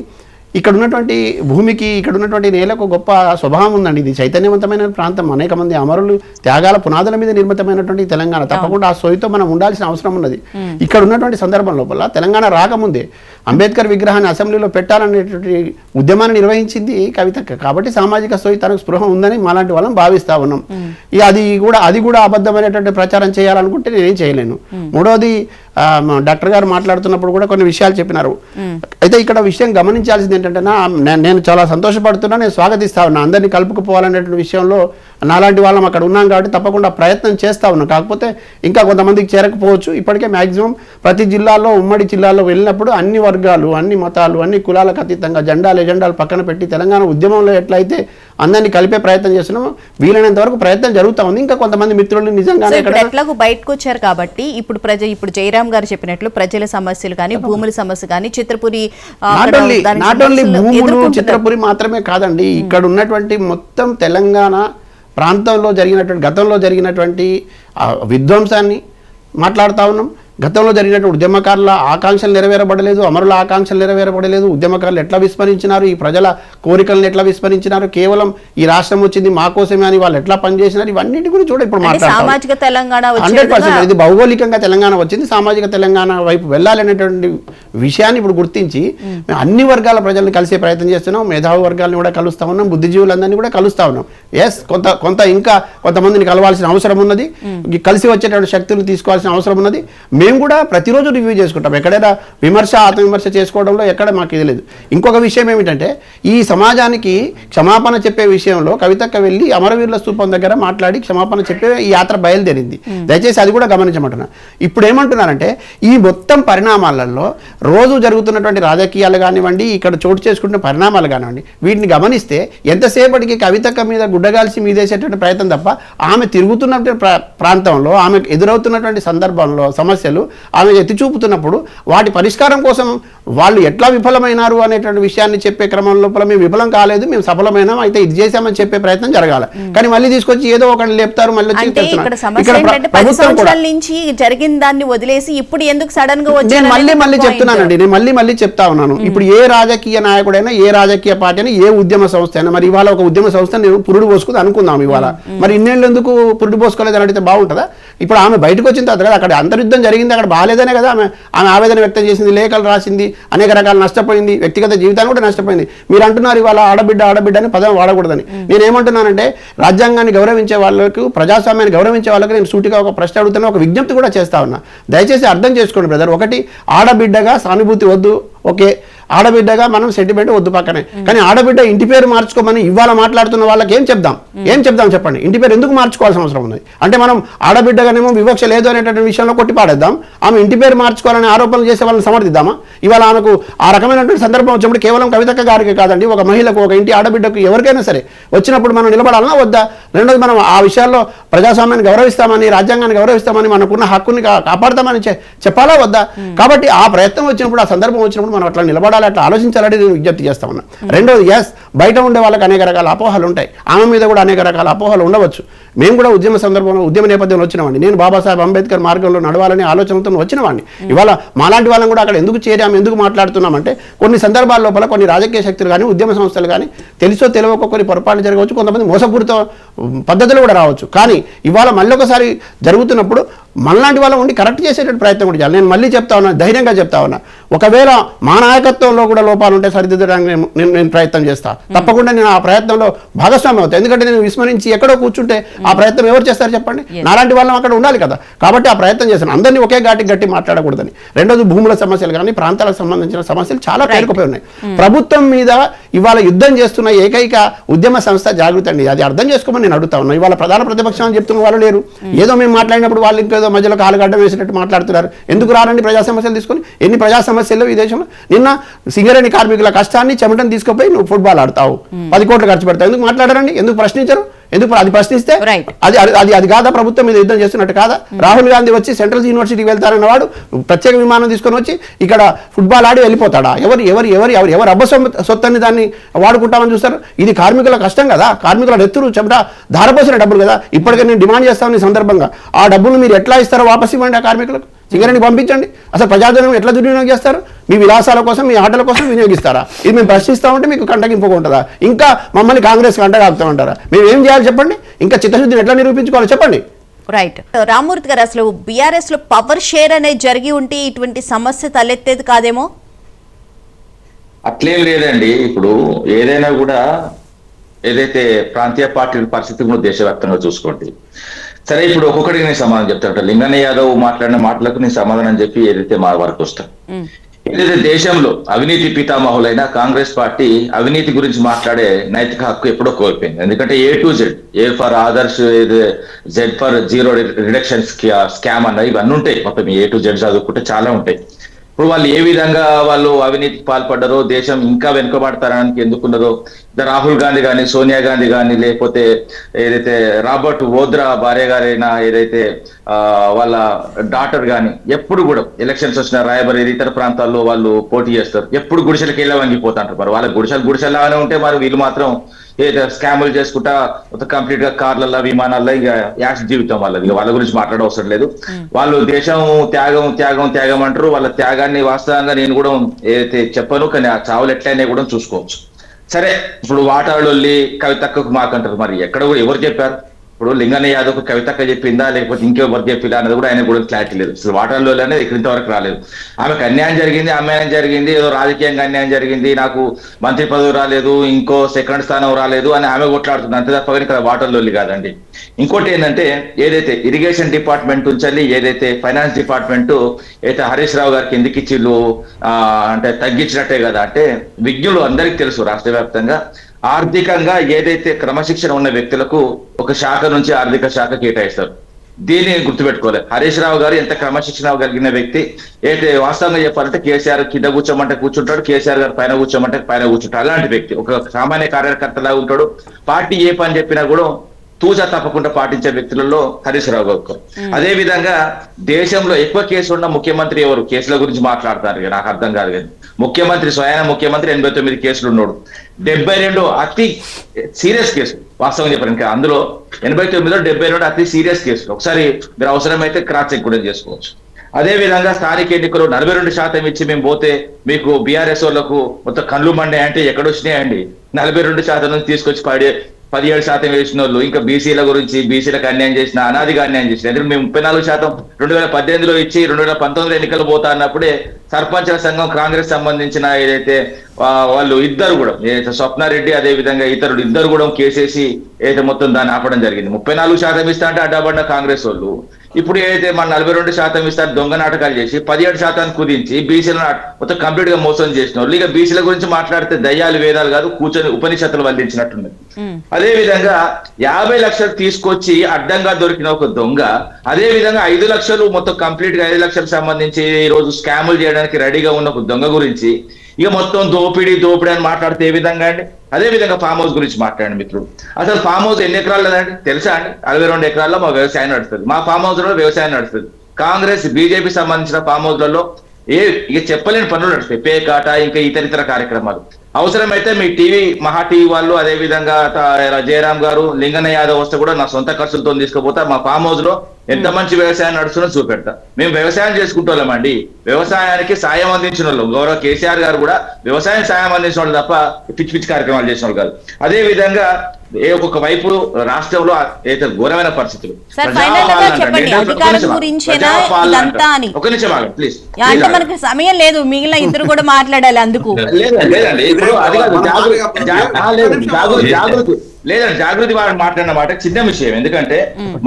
ఇక్కడ ఉన్నటువంటి భూమికి, ఇక్కడ ఉన్నటువంటి నేలకు గొప్ప స్వభావం ఉందండి. ఇది చైతన్యవంతమైన ప్రాంతం, అనేక మంది అమరులు త్యాగాల పునాదుల మీద నిర్మితమైనటువంటి తెలంగాణ. తప్పకుండా ఆ సోయితో మనం ఉండాల్సిన అవసరం ఉన్నది. ఇక్కడ ఉన్నటువంటి సందర్భం లోపల తెలంగాణ రాకముందే అంబేద్కర్ విగ్రహాన్ని అసెంబ్లీలో పెట్టాలనేటువంటి ఉద్యమాన్ని నిర్వహించింది కవితక్క. కాబట్టి సామాజిక సోయి తనకు స్పృహ ఉందని మాలాంటి వాళ్ళని భావిస్తా ఉన్నాం. అది కూడా అబద్ధమైనటువంటి ప్రచారం చేయాలనుకుంటే నేనేం చేయలేను. మూడవది, డాక్టర్ గారు మాట్లాడుతున్నప్పుడు కూడా కొన్ని విషయాలు చెప్పినారు. అయితే ఇక్కడ విషయం గమనించాల్సింది ఏంటంటే, నేను చాలా సంతోషపడుతున్నా, నేను స్వాగతిస్తా ఉన్నా. అందరినీ కలుపుకుపోవాలనేటువంటి విషయంలో నాలాంటి వాళ్ళం అక్కడ ఉన్నాం కాబట్టి తప్పకుండా ప్రయత్నం చేస్తా ఉన్నాం. కాకపోతే ఇంకా కొంతమందికి చేరకపోవచ్చు. ఇప్పటికే మ్యాక్సిమం ప్రతి జిల్లాలో, ఉమ్మడి జిల్లాలో వెళ్ళినప్పుడు అన్ని వర్గాలు, అన్ని మతాలు, అన్ని కులాలకు అతీతంగా ఎజెండాలు పక్కన పెట్టి తెలంగాణ ఉద్యమంలో ఎట్లయితే అందరినీ కలిపే ప్రయత్నం చేస్తున్నామో వీలైనంత వరకు ప్రయత్నం జరుగుతూ ఉంది. ఇంకా కొంతమంది మిత్రులు నిజంగానే ఎట్లాగూ బయటకు వచ్చారు కాబట్టి ఇప్పుడు జయరాం గారు చెప్పినట్లు ప్రజల సమస్యలు కానీ, భూముల సమస్య కానీ, చిత్రపురి నాట్ ఓన్లీ భూములు, చిత్రపురి మాత్రమే కాదండి, ఇక్కడ ఉన్నటువంటి మొత్తం తెలంగాణ ప్రాంతంలో జరిగినటువంటి, గతంలో జరిగినటువంటి విధ్వంసాన్ని మాట్లాడుతూ ఉన్నాం. గతంలో జరిగినటువంటి ఉద్యమకారుల ఆకాంక్షలు నెరవేరబడలేదు, అమరుల ఆకాంక్షలు నెరవేరబడలేదు. ఉద్యమకారులు ఎట్లా విస్మరించినారు, ఈ ప్రజల కోరికలను ఎట్లా విస్మరించినారు, కేవలం ఈ రాష్ట్రం వచ్చింది మా కోసమే అని వాళ్ళు ఎట్లా పనిచేసినారు, ఇవన్నిటి గురించి కూడా ఇప్పుడు సామాజిక తెలంగాణ 100%. ఇది భౌగోళికంగా తెలంగాణ వచ్చింది, సామాజిక తెలంగాణ వైపు వెళ్ళాలనేటువంటి విషయాన్ని ఇప్పుడు గుర్తించి మేము అన్ని వర్గాల ప్రజలను కలిసే ప్రయత్నం చేస్తున్నాం. మేధావి వర్గాలను కూడా కలుస్తా ఉన్నాం, బుద్ధిజీవులందరినీ కూడా కలుస్తా ఉన్నాం. ఎస్, ఇంకా కొంతమందిని కలవాల్సిన అవసరం ఉన్నది, కలిసి వచ్చేటువంటి శక్తులు తీసుకోవాల్సిన అవసరం ఉన్నది. మేము కూడా ప్రతిరోజు రివ్యూ చేసుకుంటాం. ఎక్కడైనా విమర్శ, ఆత్మవిమర్శ చేసుకోవడంలో ఎక్కడ మాకు ఇది లేదు. ఇంకొక విషయం ఏమిటంటే, ఈ సమాజానికి క్షమాపణ చెప్పే విషయంలో కవితక్క వెళ్ళి అమరవీరుల స్తూపం దగ్గర మాట్లాడి క్షమాపణ చెప్పే ఈ యాత్ర బయలుదేరింది. దయచేసి అది కూడా గమనించమంటున్నా. ఇప్పుడు ఏమంటున్నారంటే, ఈ మొత్తం పరిణామాలలో రోజు జరుగుతున్నటువంటి రాజకీయాలు కానివ్వండి, ఇక్కడ చోటు చేసుకుంటున్న పరిణామాలు కానివ్వండి, వీటిని గమనిస్తే ఎంతసేపటికి కవితక్క మీద గుడ్డగాల్సి మీదేసేటువంటి ప్రయత్నం తప్ప, ఆమె తిరుగుతున్నటువంటి ప్రాంతంలో, ఆమె ఎదురవుతున్నటువంటి సందర్భంలో సమస్యలు ఆమె ఎత్తి చూపుతున్నప్పుడు వాటి పరిష్కారం కోసం వాళ్ళు ఎట్లా విఫలమైనారు అనేటువంటి విషయాన్ని చెప్పే క్రమం లోపల మేము విఫలం కాలేదు, మేము సఫలమైనాం, అయితే ఇది చేశామని చెప్పే ప్రయత్నం జరగాలి. కానీ మళ్ళీ తీసుకొచ్చి ఏదో ఒకటి లేపుతారు. మళ్ళీ జరిగిన దాన్ని వదిలేసి ఇప్పుడు ఎందుకు సడన్ గా మళ్ళీ చెప్తున్నానండి, నేను మళ్ళీ చెప్తా ఉన్నాను. ఇప్పుడు ఏ రాజకీయ నాయకుడైనా, ఏ రాజకీయ పార్టీ అయినా, ఏ ఉద్యమ సంస్థ అయినా, మరి ఇవాళ ఒక ఉద్యమ సంస్థ నేను పురుడు పోసుకుంది అనుకుందాం ఇవాళ, మరి ఇన్నేళ్ళు ఎందుకు పురుడు పోసుకోలేదు అని అడిగితే బాగుంటుందా? ఇప్పుడు ఆమె బయటకు వచ్చిన తర్వాత కదా అక్కడ అంతర్యుద్ధం జరిగింది, అక్కడ బాగాలేదనే కదా ఆమె ఆవేదన వ్యక్తం చేసింది, లేఖలు రాసింది, అనేక రకాల నష్టపోయింది, వ్యక్తిగత జీవితాన్ని కూడా నష్టపోయింది. మీరు అంటున్నారు ఇవాళ ఆడబిడ్డ అని పదం వాడకూడదని. నేనేమంటున్నానంటే, రాజ్యాంగాన్ని గౌరవించే వాళ్ళకు, ప్రజాస్వామ్యాన్ని గౌరవించే వాళ్ళకి నేను సూటిగా ఒక ప్రశ్న అడుగుతున్నా, ఒక విజ్ఞప్తి కూడా చేస్తా ఉన్నా. దయచేసి అర్థం చేసుకోండి బ్రదర్. ఒకటి, ఆడబిడ్డగా సానుభూతి వద్దు, ఓకే, ఆడబిడ్డగా మనం సెంటిమెంట్ వద్దు పక్కనే. కానీ ఆడబిడ్డ ఇంటి పేరు మార్చుకోమని ఇవాళ మాట్లాడుతున్న వాళ్ళకి ఏం చెప్దాం చెప్పండి? ఇంటి పేరు ఎందుకు మార్చుకోవాల్సిన అవసరం ఉంది? అంటే మనం ఆడబిడ్డగానేమో వివక్ష లేదు అనేటువంటి విషయంలో కొట్టిపాడేద్దాం, ఆమె ఇంటి పేరు మార్చుకోవాలని ఆరోపణలు చేసే వాళ్ళని సమర్థిద్దామా? ఇవాళ ఆమెకు ఆ రకమైనటువంటి సందర్భం వచ్చినప్పుడు కేవలం కవితక్క గారికి కాదండి, ఒక మహిళకు, ఒక ఇంటి ఆడబిడ్డకు, ఎవరికైనా సరే వచ్చినప్పుడు మనం నిలబడాలన్నా వద్దా? రెండోది, మనం ఆ విషయాల్లో ప్రజాస్వామ్యాన్ని గౌరవిస్తామని, రాజ్యాంగాన్ని గౌరవిస్తామని, మనకున్న హక్కుని కాపాడతామని చెప్పాలా వద్దా? కాబట్టి ఆ ప్రయత్నం వచ్చినప్పుడు, ఆ సందర్భం వచ్చినప్పుడు మనం అట్లా నిలబడాలి, అట్లా ఆలోచించాలని నేను విజ్ఞప్తి చేస్తా ఉన్నా. రెండోది, ఎస్, బయట ఉండే వాళ్ళకి అనేక రకాల అపోహలు ఉంటాయి, ఆమె మీద కూడా అనేక రకాల అపోహలు ఉండవచ్చు. మేము కూడా ఉద్యమ సందర్భంలో, ఉద్యమ నేపథ్యంలో వచ్చినవాడిని, నేను బాబాసాహెబ్ అంబేద్కర్ మార్గంలో నడవాలని ఆలోచనతో వచ్చినవాడిని. ఇవాళ మాలాంటి వాళ్ళని కూడా అక్కడ ఎందుకు చేరాము, ఎందుకు మాట్లాడుతున్నామంటే, కొన్ని సందర్భాల లోపల కొన్ని రాజకీయ శక్తులు కానీ, ఉద్యమ సంస్థలు కానీ తెలుసో తెలియక కొన్ని పొరపాట్లు జరగవచ్చు, కొంతమంది మోసపూరిత పద్ధతులు కూడా రావచ్చు. కానీ ఇవాళ మళ్ళొకసారి జరుగుతున్నప్పుడు మనలాంటి వాళ్ళ ఉండి కరెక్ట్ చేసేటట్టు ప్రయత్నం కూడా చేయాలి. నేను మళ్ళీ చెప్తా ఉన్నా, ధైర్యంగా చెప్తా ఉన్నా, ఒకవేళ మా నాయకత్వంలో కూడా లోపాలు ఉంటే సరిదిద్దడానికి నేను ప్రయత్నం చేస్తా. తప్పకుండా నేను ఆ ప్రయత్నంలో భాగస్వామి అవుతాను. ఎందుకంటే నేను విస్మరించి ఎక్కడో కూర్చుంటే ఆ ప్రయత్నం ఎవరు చేస్తారు చెప్పండి? నాలాంటి వాళ్ళం అక్కడ ఉండాలి కదా. కాబట్టి ఆ ప్రయత్నం చేస్తాను. అందరినీ ఒకే గట్టి మాట్లాడకూడదని. రెండోది, భూముల సమస్యలు కానీ ప్రాంతాలకు సంబంధించిన సమస్యలు చాలా పేరుకుపోయి ఉన్నాయి. ప్రభుత్వం మీద ఇవాళ యుద్ధం చేస్తున్న ఏకైక ఉద్యమ సంస్థ జాగృతి అండి. అది అర్థం చేసుకోమని నేను అడుగుతా ఉన్నాను. ఇవాళ ప్రధాన ప్రతిపక్షం అని చెప్తున్న వాళ్ళు లేరు. ఏదో మేము మాట్లాడినప్పుడు వాళ్ళు ఇంకేదో మధ్యలో కాలుగడ్డ వేసినట్టు మాట్లాడుతున్నారు. ఎందుకు రారండి ప్రజా సమస్యలు తీసుకొని? ఎన్ని ప్రజా సమస్యలు ఈ దేశంలో? నిన్న సింగరేణి కార్మికుల కష్టాన్ని చెమటను తీసుకుపోయి నువ్వు ఫుట్బాల్ ఆడతావు, 10 కోట్లు ఖర్చు పెడతావు, ఎందుకు మాట్లాడారండి? ఎందుకు ప్రశ్నించరు? ఎందుకు? అది ప్రశ్నిస్తే అది కాదా ప్రభుత్వం మీద యుద్ధం చేస్తున్నట్టు కాదా? రాహుల్ గాంధీ వచ్చి సెంట్రల్ యూనివర్సిటీకి వెళ్తారన్న వాడు ప్రత్యేక విమానం తీసుకొని వచ్చి ఇక్కడ ఫుట్బాల్ ఆడి వెళ్ళిపోతాడా? ఎవరు అబ్బ సొత్తని దాన్ని వాడుకుంటామని చూస్తారు? ఇది కార్మికుల కష్టం కదా, కార్మికుల నెత్తురు చెమట ధారపోసిన డబ్బులు కదా. ఇప్పటికే నేను డిమాండ్ చేస్తాను ఈ సందర్భంగా, ఆ డబ్బులు మీరు ఎట్లా ఇస్తారో వాపస్ ఇవ్వండి ఆ కార్మికులకు. సింగరేణి పంపించండి. అసలు ప్రజాధనం ఎట్లా దుర్వినియోగం చేస్తారు? మీ విలాసాల కోసం, మీ ఆటల కోసం వినియోగిస్తారా? ఇది మేము ప్రశ్నిస్తూ ఉంటే మీకు కంటగింపుగా ఉంటుందా? ఇంకా మమ్మల్ని కాంగ్రెస్ కంటగాపుతూ ఉంటారా? మేము ఏం చేయాలి చెప్పండి? ఇంకా చిత్తశుద్ధిని ఎట్లా నిరూపించుకోవాలి చెప్పండి? రైట్. రామ్మూర్తి గారు, అసలు బీఆర్ఎస్ లో పవర్ షేర్ అనేది జరిగి ఉంటే ఇటువంటి సమస్య తలెత్తేది కాదేమో? అట్లేం లేదండి. ఇప్పుడు ఏదైనా కూడా ఏదైతే ప్రాంతీయ పార్టీల పరిస్థితి కూడా దేశవ్యాప్తంగా చూసుకోండి. సరే, ఇప్పుడు ఒక్కొక్కడికి నేను సమాధానం చెప్తాను. లింగన్న యాదవ్ మాట్లాడిన మాటలకు నేను సమాధానం చెప్పి ఏదైతే మా వరకు వస్తాను. ఏదైతే దేశంలో అవినీతి పితామహులైన కాంగ్రెస్ పార్టీ అవినీతి గురించి మాట్లాడే నైతిక హక్కు ఎప్పుడో కోల్పోయింది. ఎందుకంటే A to Z, A for Adarsh, Z for zero reduction scam అన్న ఇవన్నీ ఉంటాయి. మొత్తం A to Z చదువుకుంటే చాలా ఉంటాయి. ఇప్పుడు వాళ్ళు ఏ విధంగా వాళ్ళు అవినీతికి పాల్పడ్డారో, దేశం ఇంకా వెనుకబడతారానికి ఎందుకున్నదో, రాహుల్ గాంధీ కానీ, సోనియా గాంధీ కానీ, లేకపోతే ఏదైతే రాబర్ట్ వోద్రా భార్య గారైన ఏదైతే వాళ్ళ డాటర్ కానీ, ఎప్పుడు కూడా ఎలక్షన్స్ వచ్చిన రాయబరేలి ఇతర ప్రాంతాల్లో వాళ్ళు పోటీ చేస్తారు. ఎప్పుడు గుడిసెలకు వెళ్ళి వంగిపోతుంటారు. మరి వాళ్ళ గుడిసెలాగానే ఉంటే మరి వీళ్ళు మాత్రం ఏదో స్కాములు చేసుకుంటా కంప్లీట్ గా కార్లలో, విమానాల్లో ఇక యాక్స్ జీవితం వాళ్ళది. వాళ్ళ గురించి మాట్లాడవసరం లేదు. వాళ్ళు దేశం త్యాగం అంటారు. వాళ్ళ త్యాగాన్ని వాస్తవంగా నేను కూడా ఏదైతే చెప్పను, కానీ ఆ చావులు ఎట్లయినా కూడా చూసుకోవచ్చు. సరే, ఇప్పుడు వాటాళ్ళొల్లి కవితక్కకు మాకంటారు. మరి ఎక్కడ కూడా ఎవరు చెప్పారు? ఇప్పుడు లింగన్న యాదవ్ కవితక్క చెప్పిందా లేకపోతే ఇంకెవరు చెప్పిందా అన్నది కూడా ఆయన కూడా క్లారిటీ లేదు. అసలు వాటాల్లో అనేది ఇంతవరకు రాలేదు. ఆమెకు అన్యాయం జరిగింది, ఏదో రాజకీయంగా అన్యాయం జరిగింది, నాకు మంత్రి పదవి రాలేదు, ఇంకో సెకండ్ స్థానం రాలేదు అని ఆమె కొట్లాడుతుంది. అంతే తప్ప ఇక్కడ వాటాల్లో కాదండి. ఇంకోటి ఏంటంటే, ఏదైతే ఇరిగేషన్ డిపార్ట్మెంట్ ఉంచాలి, ఏదైతే ఫైనాన్స్ డిపార్ట్మెంట్ అయితే హరీష్ రావు గారికి ఎందుకు ఇచ్చిళ్ళు అంటే తగ్గించినట్టే కదా. అంటే విజ్ఞులు అందరికీ తెలుసు, రాష్ట్ర వ్యాప్తంగా ఆర్థికంగా ఏదైతే క్రమశిక్షణ ఉన్న వ్యక్తులకు ఒక శాఖ నుంచి ఆర్థిక శాఖ కేటాయిస్తారు. దీన్ని గుర్తుపెట్టుకోలేదు. హరీష్ రావు గారు ఎంత క్రమశిక్షణ కలిగిన వ్యక్తి. అయితే వాస్తవంగా చెప్పాలంటే కేసీఆర్ కింద కూర్చోమంటే కూర్చుంటాడు, కేసీఆర్ గారు పైన కూర్చోమంటే పైన కూర్చుంటాడు. అలాంటి వ్యక్తి ఒక సామాన్య కార్యకర్తలాగా ఉంటాడు. పార్టీ ఏ పని చెప్పినా కూడా తూచా తప్పకుండా పాటించే వ్యక్తులలో హరీష్ రావు గారు. అదే విధంగా దేశంలో ఎక్కువ కేసులు ఉన్న ముఖ్యమంత్రి ఎవరు? కేసుల గురించి మాట్లాడతారు, నాకు అర్థం కాదు. కానీ ముఖ్యమంత్రి, స్వయాన ముఖ్యమంత్రి 89 కేసులు ఉన్నాడు. 72 అతి సీరియస్ కేసులు. వాస్తవం చెప్పారు, ఇంకా అందులో 89లో 72 అతి సీరియస్ కేసులు. ఒకసారి మీరు అవసరమైతే క్రాస్ చెక్ కూడా చేసుకోవచ్చు. అదే విధంగా స్థానిక ఎన్నికలు 42% ఇచ్చి మేము పోతే మీకు బీఆర్ఎస్ వాళ్ళకు మొత్తం కళ్ళు మండే అంటే ఎక్కడొచ్చినాయండి? 42% నుంచి తీసుకొచ్చి 17% వేసిన వాళ్ళు. ఇంకా బీసీల గురించి, బీసీలకు అన్యాయం చేసిన, అనాదిగా అన్యాయం చేసిన. ఎందుకంటే మేము 34% 2018లో ఇచ్చి 2019 ఎన్నికలు పోతా అన్నప్పుడే సర్పంచ్ల సంఘం కాంగ్రెస్ సంబంధించిన ఏదైతే వాళ్ళు ఇద్దరు కూడా, ఏదైతే స్వప్నారెడ్డి అదే విధంగా ఇతరుడు ఇద్దరు కూడా కేసేసి ఏదైతే మొత్తం దాన్ని ఆపడం జరిగింది. 34% ఇస్తా అంటే అడ్డబడిన కాంగ్రెస్ వాళ్ళు ఇప్పుడు ఏదైతే మన 42% ఇస్తారు దొంగ నాటకాలు చేసి 17% కుదించి బీసీలను మొత్తం కంప్లీట్ గా మోసం చేసిన వాళ్ళు. ఇక బీసీల గురించి మాట్లాడితే దయ్యాలు వేదాలు కాదు, కూర్చొని ఉపనిషత్తులు వల్లించినట్టున్నది. అదే విధంగా 50 లక్షలు తీసుకొచ్చి అడ్డంగా దొరికిన ఒక దొంగ, అదే విధంగా 5 లక్షలు మొత్తం కంప్లీట్ గా 5 లక్షలకు సంబంధించి ఈ రోజు స్కాములు చేయడానికి రెడీగా ఉన్న ఒక దొంగ గురించి ఇక మొత్తం దోపిడీ అని మాట్లాడితే ఏ విధంగా అండి? అదే విధంగా ఫామ్ హౌస్ గురించి మాట్లాడండి మిత్రుడు. అసలు ఫామ్ హౌస్ ఎన్ని ఎకరాలు లేదండి తెలుసా అండి? 62 ఎకరాల్లో మా వ్యవసాయం నడుస్తుంది. మా ఫామ్ హౌస్ లో వ్యవసాయం నడుస్తుంది. కాంగ్రెస్ బీజేపీ సంబంధించిన ఫామ్ హౌస్లలో ఇక చెప్పలేని పనులు నడుస్తాయి. పేకాట, ఇంకా ఇతరితర కార్యక్రమాలు. అవసరమైతే మీ మహా టీవీ వాళ్ళు, అదే విధంగా జయరాం గారు, లింగన్న యాదవ్ వస్తే కూడా నా సొంత ఖర్చులతో తీసుకుపోతా. మా ఫామ్ హౌస్ లో ఎంత మంచి వ్యవసాయం నడుస్తుందో చూపెడతా. మేము వ్యవసాయం చేసుకుంటామండి. వ్యవసాయానికి సాయం అందించిన వాళ్ళు గౌరవ కేసీఆర్ గారు కూడా వ్యవసాయం సాయం అందించిన వాళ్ళు తప్ప పిచ్చి పిచ్చి కార్యక్రమాలు చేసిన వాళ్ళు కాదు. అదే విధంగా ఒక్కొక్క వైపు రాష్ట్రంలో అయితే ఘోరమైన పరిస్థితులు. సార్, ఫైనల్ గా చెప్పండి, అధికారుల గురించేనా ఇదంతా అని? ఒక నిమిషం ఆగండి ప్లీజ్. అంటే మనకి సమయం లేదు, మిగిలిన ఇద్దరు కూడా మాట్లాడాలి అందుకు. లేదండి ఇప్పుడు అది కాదు, జాగృతి లేదండి, జాగృతి వారు మాట్లాడిన మాట చిన్న విషయం. ఎందుకంటే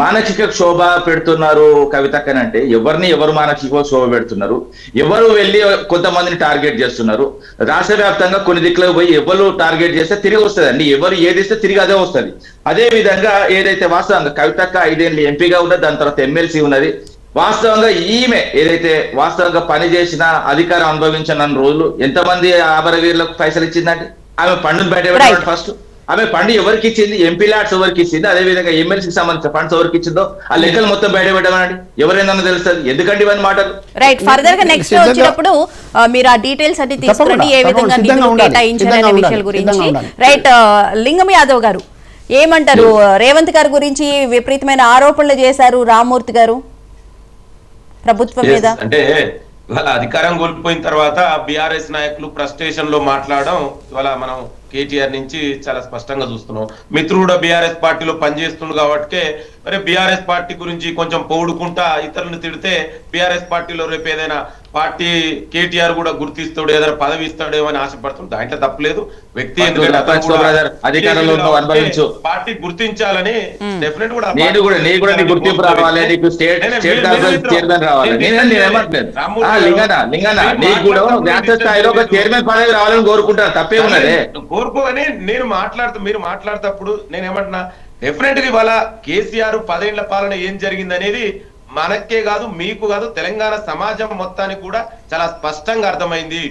మానసిక క్షోభ పెడుతున్నారు కవితక్కనంటే ఎవరు మానసిక క్షోభ పెడుతున్నారు, ఎవరు వెళ్ళి కొంతమందిని టార్గెట్ చేస్తున్నారు. రాష్ట్ర వ్యాప్తంగా కొన్ని దిక్కులకు పోయి ఎవరు టార్గెట్ చేస్తే తిరిగి వస్తుందండి, ఎవరు ఏది ఇస్తే తిరిగి అదే వస్తుంది. అదే విధంగా ఏదైతే వాస్తవంగా కవితక్క 5 ఏళ్ళు ఎంపీగా ఉన్నది, దాని తర్వాత ఎమ్మెల్సీ ఉన్నది. వాస్తవంగా ఈమె ఏదైతే వాస్తవంగా పనిచేసిన అధికారం అనుభవించిన రోజులు ఎంతమంది అమరవీరులకు పైసలు ఇచ్చిందండి? ఆమె పండును బయట ఫస్ట్ ఆమె పండు ఎవరికి ఇచ్చింది, ఎంపీ ల్యాడ్స్ ఎవరికి ఇచ్చింది, అదే విధంగా ఎమ్మెల్సీకి సంబంధించిన ఫండ్స్ ఎవరికి ఇచ్చిందో ఆ లెక్కలు మొత్తం బయట పెట్టమనండి, ఎవరైనా తెలుస్తుంది. ఎందుకంటే ఇవన్నీ మాటలు రైట్. ఫర్దర్ గా నెక్స్ట్ వచ్చినప్పుడు మీరు ఆ డీటెయిల్స్ అన్ని తీసుకురండి, ఏ విధంగా నిధులు కేటాయించారనే విషయాల గురించి. రైట్. లింగం యాదవ్ గారు ఏమంటారు? రేవంత్ గారి గురించి విపరీతమైన ఆరోపణలు చేశారు రామ్మూర్తి గారు ప్రభుత్వం మీద. అంటే ఇవాళ అధికారం కోల్పోయిన తర్వాత బీఆర్ఎస్ నాయకులు ఫ్రస్ట్రేషన్ లో మాట్లాడడం ఇవాళ మనం కేటీఆర్ నుంచి చాలా స్పష్టంగా చూస్తున్నాం. మిత్రుడు కూడా బీఆర్ఎస్ పార్టీలో పనిచేస్తుండు కాబట్టి మరి బీఆర్ఎస్ పార్టీ గురించి కొంచెం పొగుడుకుంటా ఇతరులను తిడితే బీఆర్ఎస్ పార్టీలో రేపు ఏదైనా పార్టీ కేటీఆర్ కూడా గుర్తిస్తాడు, ఏదైనా పదవి ఇస్తాడేమో అని ఆశపడుతుంది. దాంట్లో తప్పలేదు. వ్యక్తి పార్టీ గుర్తించాలని డెఫినెట్ కూడా గుర్తింపు రావాలి, నీకు స్టేట్ చైర్మన్ రావాలి. నీకు కూడా జాతీయ స్థాయిలో ఒక చైర్మన్ పదవి రావాలని కోరుకుంటారు, తప్పే ఉన్నదే. కోరుకోని మీరు మాట్లాడుతప్పుడు నేను ఏమంటున్నా, డెఫినెట్ గా ఇవాళ కేసీఆర్ 10 ఏళ్ల పాలన ఏం జరిగింది అనేది మనకే కాదు, మీకు కాదు, తెలంగాణ సమాజం మొత్తానికి కూడా చాలా స్పష్టంగా అర్థమైంది.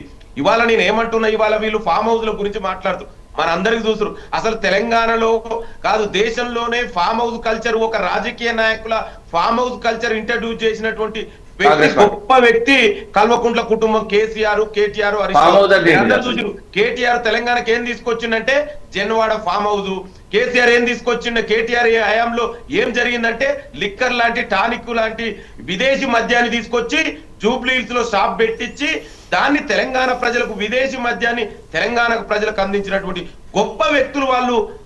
ఇవాళ నేను ఏమంటున్నా, ఇవాళ వీళ్ళు ఫామ్ హౌస్ల గురించి మాట్లాడుతూ మనందరికి చూస్తారు. అసలు తెలంగాణలో కాదు దేశంలోనే ఫామ్ హౌస్ కల్చర్, ఒక రాజకీయ నాయకుల ఫామ్ హౌస్ కల్చర్ ఇంట్రడ్యూస్ చేసినటువంటి గొప్ప వ్యక్తి కల్వకుంట్ల కుటుంబం. కేసీఆర్, కేటీఆర్, కేటీఆర్ తెలంగాణకి ఏం తీసుకొచ్చిందంటే జన్వాడ ఫామ్ హౌస్. కేసీఆర్ ఏం తీసుకొచ్చిండ, కేటీఆర్ హయాంలో ఏం జరిగిందంటే లిక్కర్ లాంటి, టానిక్ లాంటి విదేశీ మద్యాన్ని తీసుకొచ్చి జూబ్లీహిల్స్ లో షాప్ పెట్టించి దాన్ని తెలంగాణ ప్రజలకు, విదేశీ మద్యాన్ని తెలంగాణ ప్రజలకు అందించినటువంటి గొప్ప వ్యక్తులు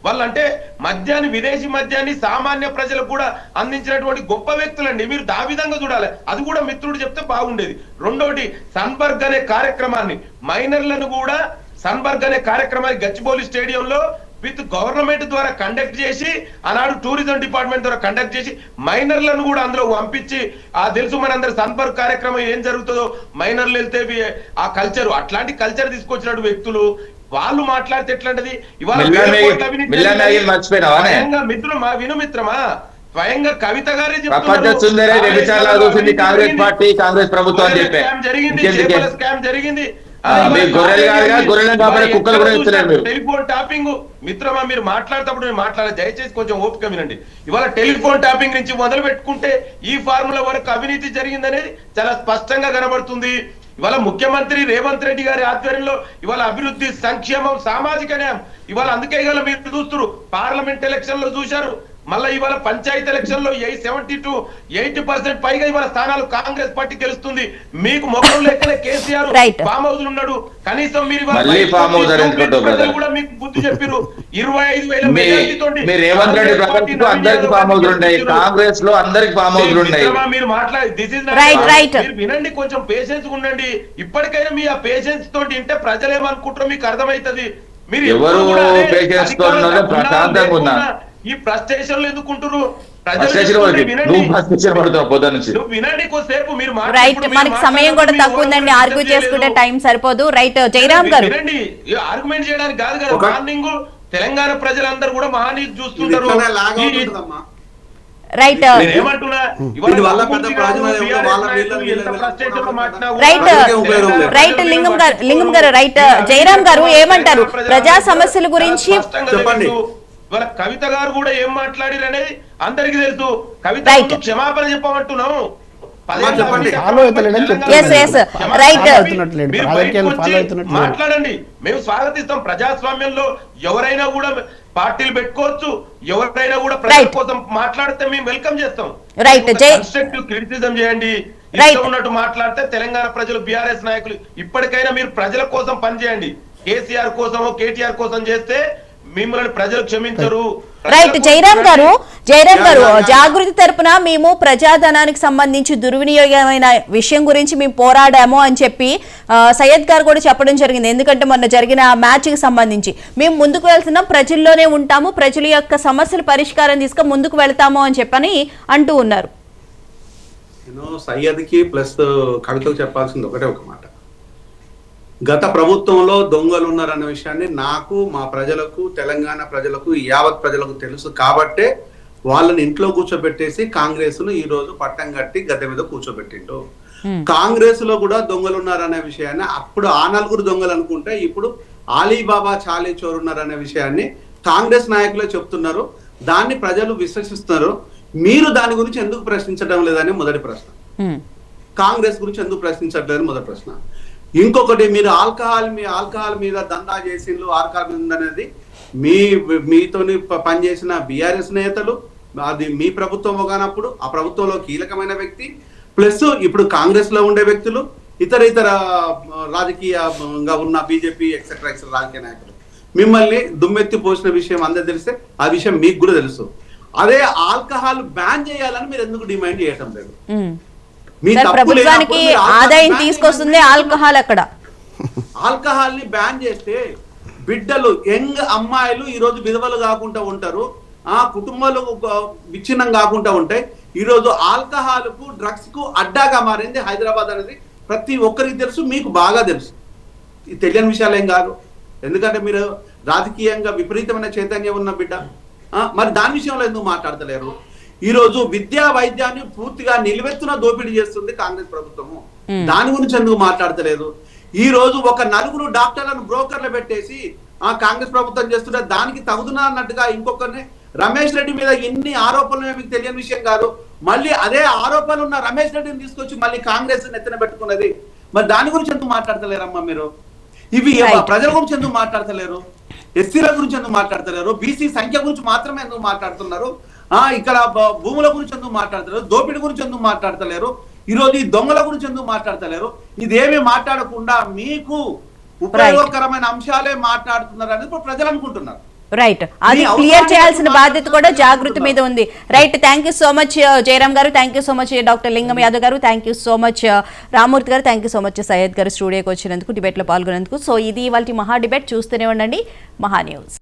వాళ్ళంటే మద్యాన్ని, విదేశీ మద్యాన్ని సామాన్య ప్రజలకు కూడా అందించినటువంటి గొప్ప వ్యక్తులండి. మీరు దా విధంగా చూడాలి. అది కూడా మిత్రుడు చెప్తే బాగుండేది. రెండోటి సన్బర్గ్ అనే కార్యక్రమాన్ని, మైనర్లను కూడా సన్బర్గ్ అనే కార్యక్రమాన్ని గచ్చిబౌలి స్టేడియంలో విత్ గవర్నమెంట్ ద్వారా కండక్ట్ చేసి, ఆనాడు టూరిజం డిపార్ట్మెంట్ ద్వారా కండక్ట్ చేసి మైనర్లను కూడా అందులో పంపించి, తెలుసు మనందరూ సన్బర్గ్ కార్యక్రమం ఏం జరుగుతుందో, మైనర్లు వెళ్తే ఆ కల్చర్, అట్లాంటి కల్చర్ తీసుకొచ్చినట్టు వ్యక్తులు వాళ్ళు మాట్లాడితే ఎట్లాంటిది? ఇవాళ మిత్రులు మా వినుమిత్రమా స్వయంగా కవిత గారే జరిగింది. టెలిఫోన్ టాపింగ్ మిత్రమా, మీరు మాట్లాడేటప్పుడు నేను మాట్లాడాలి, దయచేసి కొంచెం ఓపిక వినండి. ఇవాళ టెలిఫోన్ టాపింగ్ నుంచి మొదలు పెట్టుకుంటే ఈ ఫార్ములా వరకు అవినీతి జరిగిందనేది చాలా స్పష్టంగా కనబడుతుంది. ఇవాళ ముఖ్యమంత్రి రేవంత్ రెడ్డి గారి ఆధ్వర్యంలో ఇవాళ అభివృద్ధి, సంక్షేమం, సామాజిక న్యాయం ఇవాళ అందుకే ఇవాళ మీరు చూస్తారు. పార్లమెంట్ ఎలక్షన్ లో చూశారు, మళ్ళీ ఇవాళ పంచాయతీ ఎలక్షన్ లో 70 to 80% పైగా ఇవాళ స్థానాలు కాంగ్రెస్ పార్టీ గెలుస్తుంది. మీకు మొక్కలు లెక్కనే కేసీఆర్ ఫామ్ హౌస్ ఉన్నాడు. కనీసం మీరు కూడా మీకు బుద్ధి చెప్పారు. 25,000 మీరు మాట్లాడి మీరు వినండి, కొంచెం పేషెన్స్ ఉండండి. ఇప్పటికైనా మీ ఆ పేషెన్స్ తోటి వింటే ప్రజలు ఏమనుకుంటారో మీకు అర్థమవుతుంది. మీరు ఈ ఫ్రస్ట్రేషన్లు ఎందుకుంటారు? వినండి కొద్దిసేపు. మీరు మనకి సమయం కూడా తక్కువ ఉందండి, ఆర్గ్యూ చేసుకుంటే టైం సరిపోదు. రైట్. జయరామ్ గారు వినండి, ఆర్గ్యుమెంట్ చేయడానికి కాదు కదా. మార్నింగ్ తెలంగాణ ప్రజలందరూ కూడా మహానీతి చూస్తుంటారు. రైట్. ఏమంటున్నా రైట్. లింగం గారు రైట్. జయరామ్ గారు ఏమంటారు ప్రజా సమస్యల గురించి? చెప్పండి. ఇవాళ కవిత గారు కూడా ఏం మాట్లాడారు అనేది అందరికీ తెలుసు. కవిత క్షమాపణ చెప్పమంటున్నాం. మాట్లాడండి, మేము స్వాగతిస్తాం. ప్రజాస్వామ్యంలో ఎవరైనా కూడా పార్టీలు పెట్టుకోవచ్చు, ఎవరైనా కూడా ప్రజల కోసం మాట్లాడితే మేము వెల్కమ్ చేస్తాం. కన్స్ట్రక్టివ్ క్రిటిసిజం చేయండి. ఇష్టం ఉన్నట్టు మాట్లాడితే తెలంగాణ ప్రజలు, బీఆర్ఎస్ నాయకులు ఇప్పటికైనా మీరు ప్రజల కోసం పనిచేయండి. కేసీఆర్ కోసమో కేటీఆర్ కోసం చేస్తే మిమ్మల్ని ప్రజలు క్షమించరు. రైట్ జయరాం గారు జాగృతి తరపున మేము ప్రజాధనానికి సంబంధించి దుర్వినియోగమైన విషయం గురించి మేము పోరాడాము అని చెప్పి సయ్యద్ గారు కూడా చెప్పడం జరిగింది. ఎందుకంటే మొన్న జరిగిన మ్యాచ్ కి సంబంధించి మేము ముందుకు వెళ్తున్నాం, ప్రజల్లోనే ఉంటాము, ప్రజల యొక్క సమస్యల పరిష్కారం తీసుకొని ముందుకు వెళ్తాము అని చెప్పని అంటూ ఉన్నారు. నేను సయ్యద్కి ప్లస్ కవితకు చెప్పాల్సింది ఒకటే ఒక మాట. గత ప్రభుత్వంలో దొంగలు ఉన్నారన్న విషయాన్ని నాకు, మా ప్రజలకు, తెలంగాణ ప్రజలకు, యావత్ ప్రజలకు తెలుసు కాబట్టే వాళ్ళని ఇంట్లో కూర్చోబెట్టేసి కాంగ్రెస్ ను ఈ రోజు పట్టం కట్టి గద్దె మీద కూర్చోబెట్టిండు. కాంగ్రెస్ లో కూడా దొంగలు ఉన్నారనే విషయాన్ని అప్పుడు ఆ నలుగురు దొంగలు అనుకుంటే ఇప్పుడు ఆలీబాబా చాలీ చోరు ఉన్నారనే విషయాన్ని కాంగ్రెస్ నాయకులే చెప్తున్నారు. దాన్ని ప్రజలు విశ్వసిస్తున్నారు. మీరు దాని గురించి ఎందుకు ప్రశ్నించడం లేదని మొదటి ప్రశ్న. కాంగ్రెస్ గురించి ఎందుకు ప్రశ్నించట్లేదని మొదటి ప్రశ్న. ఇంకొకటి, మీరు ఆల్కహాల్ మీద దందా చేసిండ్రు, ఆల్కహాల్ మీద ఉందనేది మీతోని పనిచేసిన బీఆర్ఎస్ నేతలు, అది మీ ప్రభుత్వం కానప్పుడు ఆ ప్రభుత్వంలో కీలకమైన వ్యక్తి, ప్లస్ ఇప్పుడు కాంగ్రెస్ లో ఉండే వ్యక్తులు, ఇతర రాజకీయంగా ఉన్న బీజేపీ ఎక్సెట్రా రాజకీయ నాయకులు మిమ్మల్ని దుమ్మెత్తి పోసిన విషయం అందరూ తెలిస్తే ఆ విషయం మీకు కూడా తెలుసు. అదే ఆల్కహాల్ బ్యాన్ చేయాలని మీరు ఎందుకు డిమాండ్ చేయటం లేదు? ప్రభుత్వానికి ఆదాయం తీసుకొస్తుంది ఆల్కహాల్. అక్కడ ఆల్కహాల్ ని బ్యాన్ చేస్తే బిడ్డలు, యంగ్ అమ్మాయిలు ఈ రోజు విధవలు కాకుండా ఉంటారు, ఆ కుటుంబాలు విచ్ఛిన్నం కాకుండా ఉంటాయి. ఈ రోజు ఆల్కహాల్ కు, డ్రగ్స్ కు అడ్డాగా మారింది హైదరాబాద్ అనేది ప్రతి ఒక్కరికి తెలుసు, మీకు బాగా తెలుసు. ఇది తెలియని విషయాలు ఏం కాదు. ఎందుకంటే మీరు రాజకీయంగా విపరీతమైన చైతన్యం ఉన్న బిడ్డ. మరి దాని విషయంలో ఎందుకు మాట్లాడతలేరు? ఈ రోజు విద్యా వైద్యాన్ని పూర్తిగా నిలువెత్తున దోపిడీ చేస్తుంది కాంగ్రెస్ ప్రభుత్వము. దాని గురించి ఎందుకు మాట్లాడతలేదు? ఈ రోజు ఒక నలుగురు డాక్టర్లను బ్రోకర్లు పెట్టేసి ఆ కాంగ్రెస్ ప్రభుత్వం చేస్తుంటే దానికి తగుదునా అన్నట్టుగా ఇంకొకరిని, రమేష్ రెడ్డి మీద ఎన్ని ఆరోపణలు మీకు తెలియని విషయం కాదు. మళ్ళీ అదే ఆరోపణలు ఉన్న రమేష్ రెడ్డిని తీసుకొచ్చి మళ్ళీ కాంగ్రెస్ నెత్తిన పెట్టుకున్నది. మరి దాని గురించి ఎందుకు మాట్లాడతలేరమ్మా మీరు? ఇవి ప్రజల గురించి ఎందుకు మాట్లాడతలేరు? ఎస్సీల గురించి ఎందుకు మాట్లాడతలేరు? బీసీ సంఖ్య గురించి మాత్రమే ఎందుకు మాట్లాడుతున్నారు? ఇక్కడ భూముల గురించి ఎందుకు మాట్లాడతలేరు? దోపిడి గురించి ఎందుకు మాట్లాడతలేరు? ఈ రోజు ఈ దొంగల గురించి ఎందుకు మాట్లాడతలేరు? ఇదేమి మాట్లాడకుండా మీకు ఉపయోగకరమైన అంశాలే మాట్లాడుతున్నారు అనేది ఇప్పుడు ప్రజలు అనుకుంటున్నారు. రైట్, అది క్లియర్ చేయాల్సిన బాధ్యత కూడా జాగృతి మీద ఉంది. Right, thank you so much Jayaram garu, thank you so much doctor Lingam Yadav garu, thank you so much Ramurthy garu, thank you so much Syed garu స్టూడియోకి వచ్చినందుకు, డిబేట్లో పాల్గొనేందుకు. సో ఇది ఇవాళ మహా డిబేట్. చూస్తూనే ఉండండి మహా న్యూస్.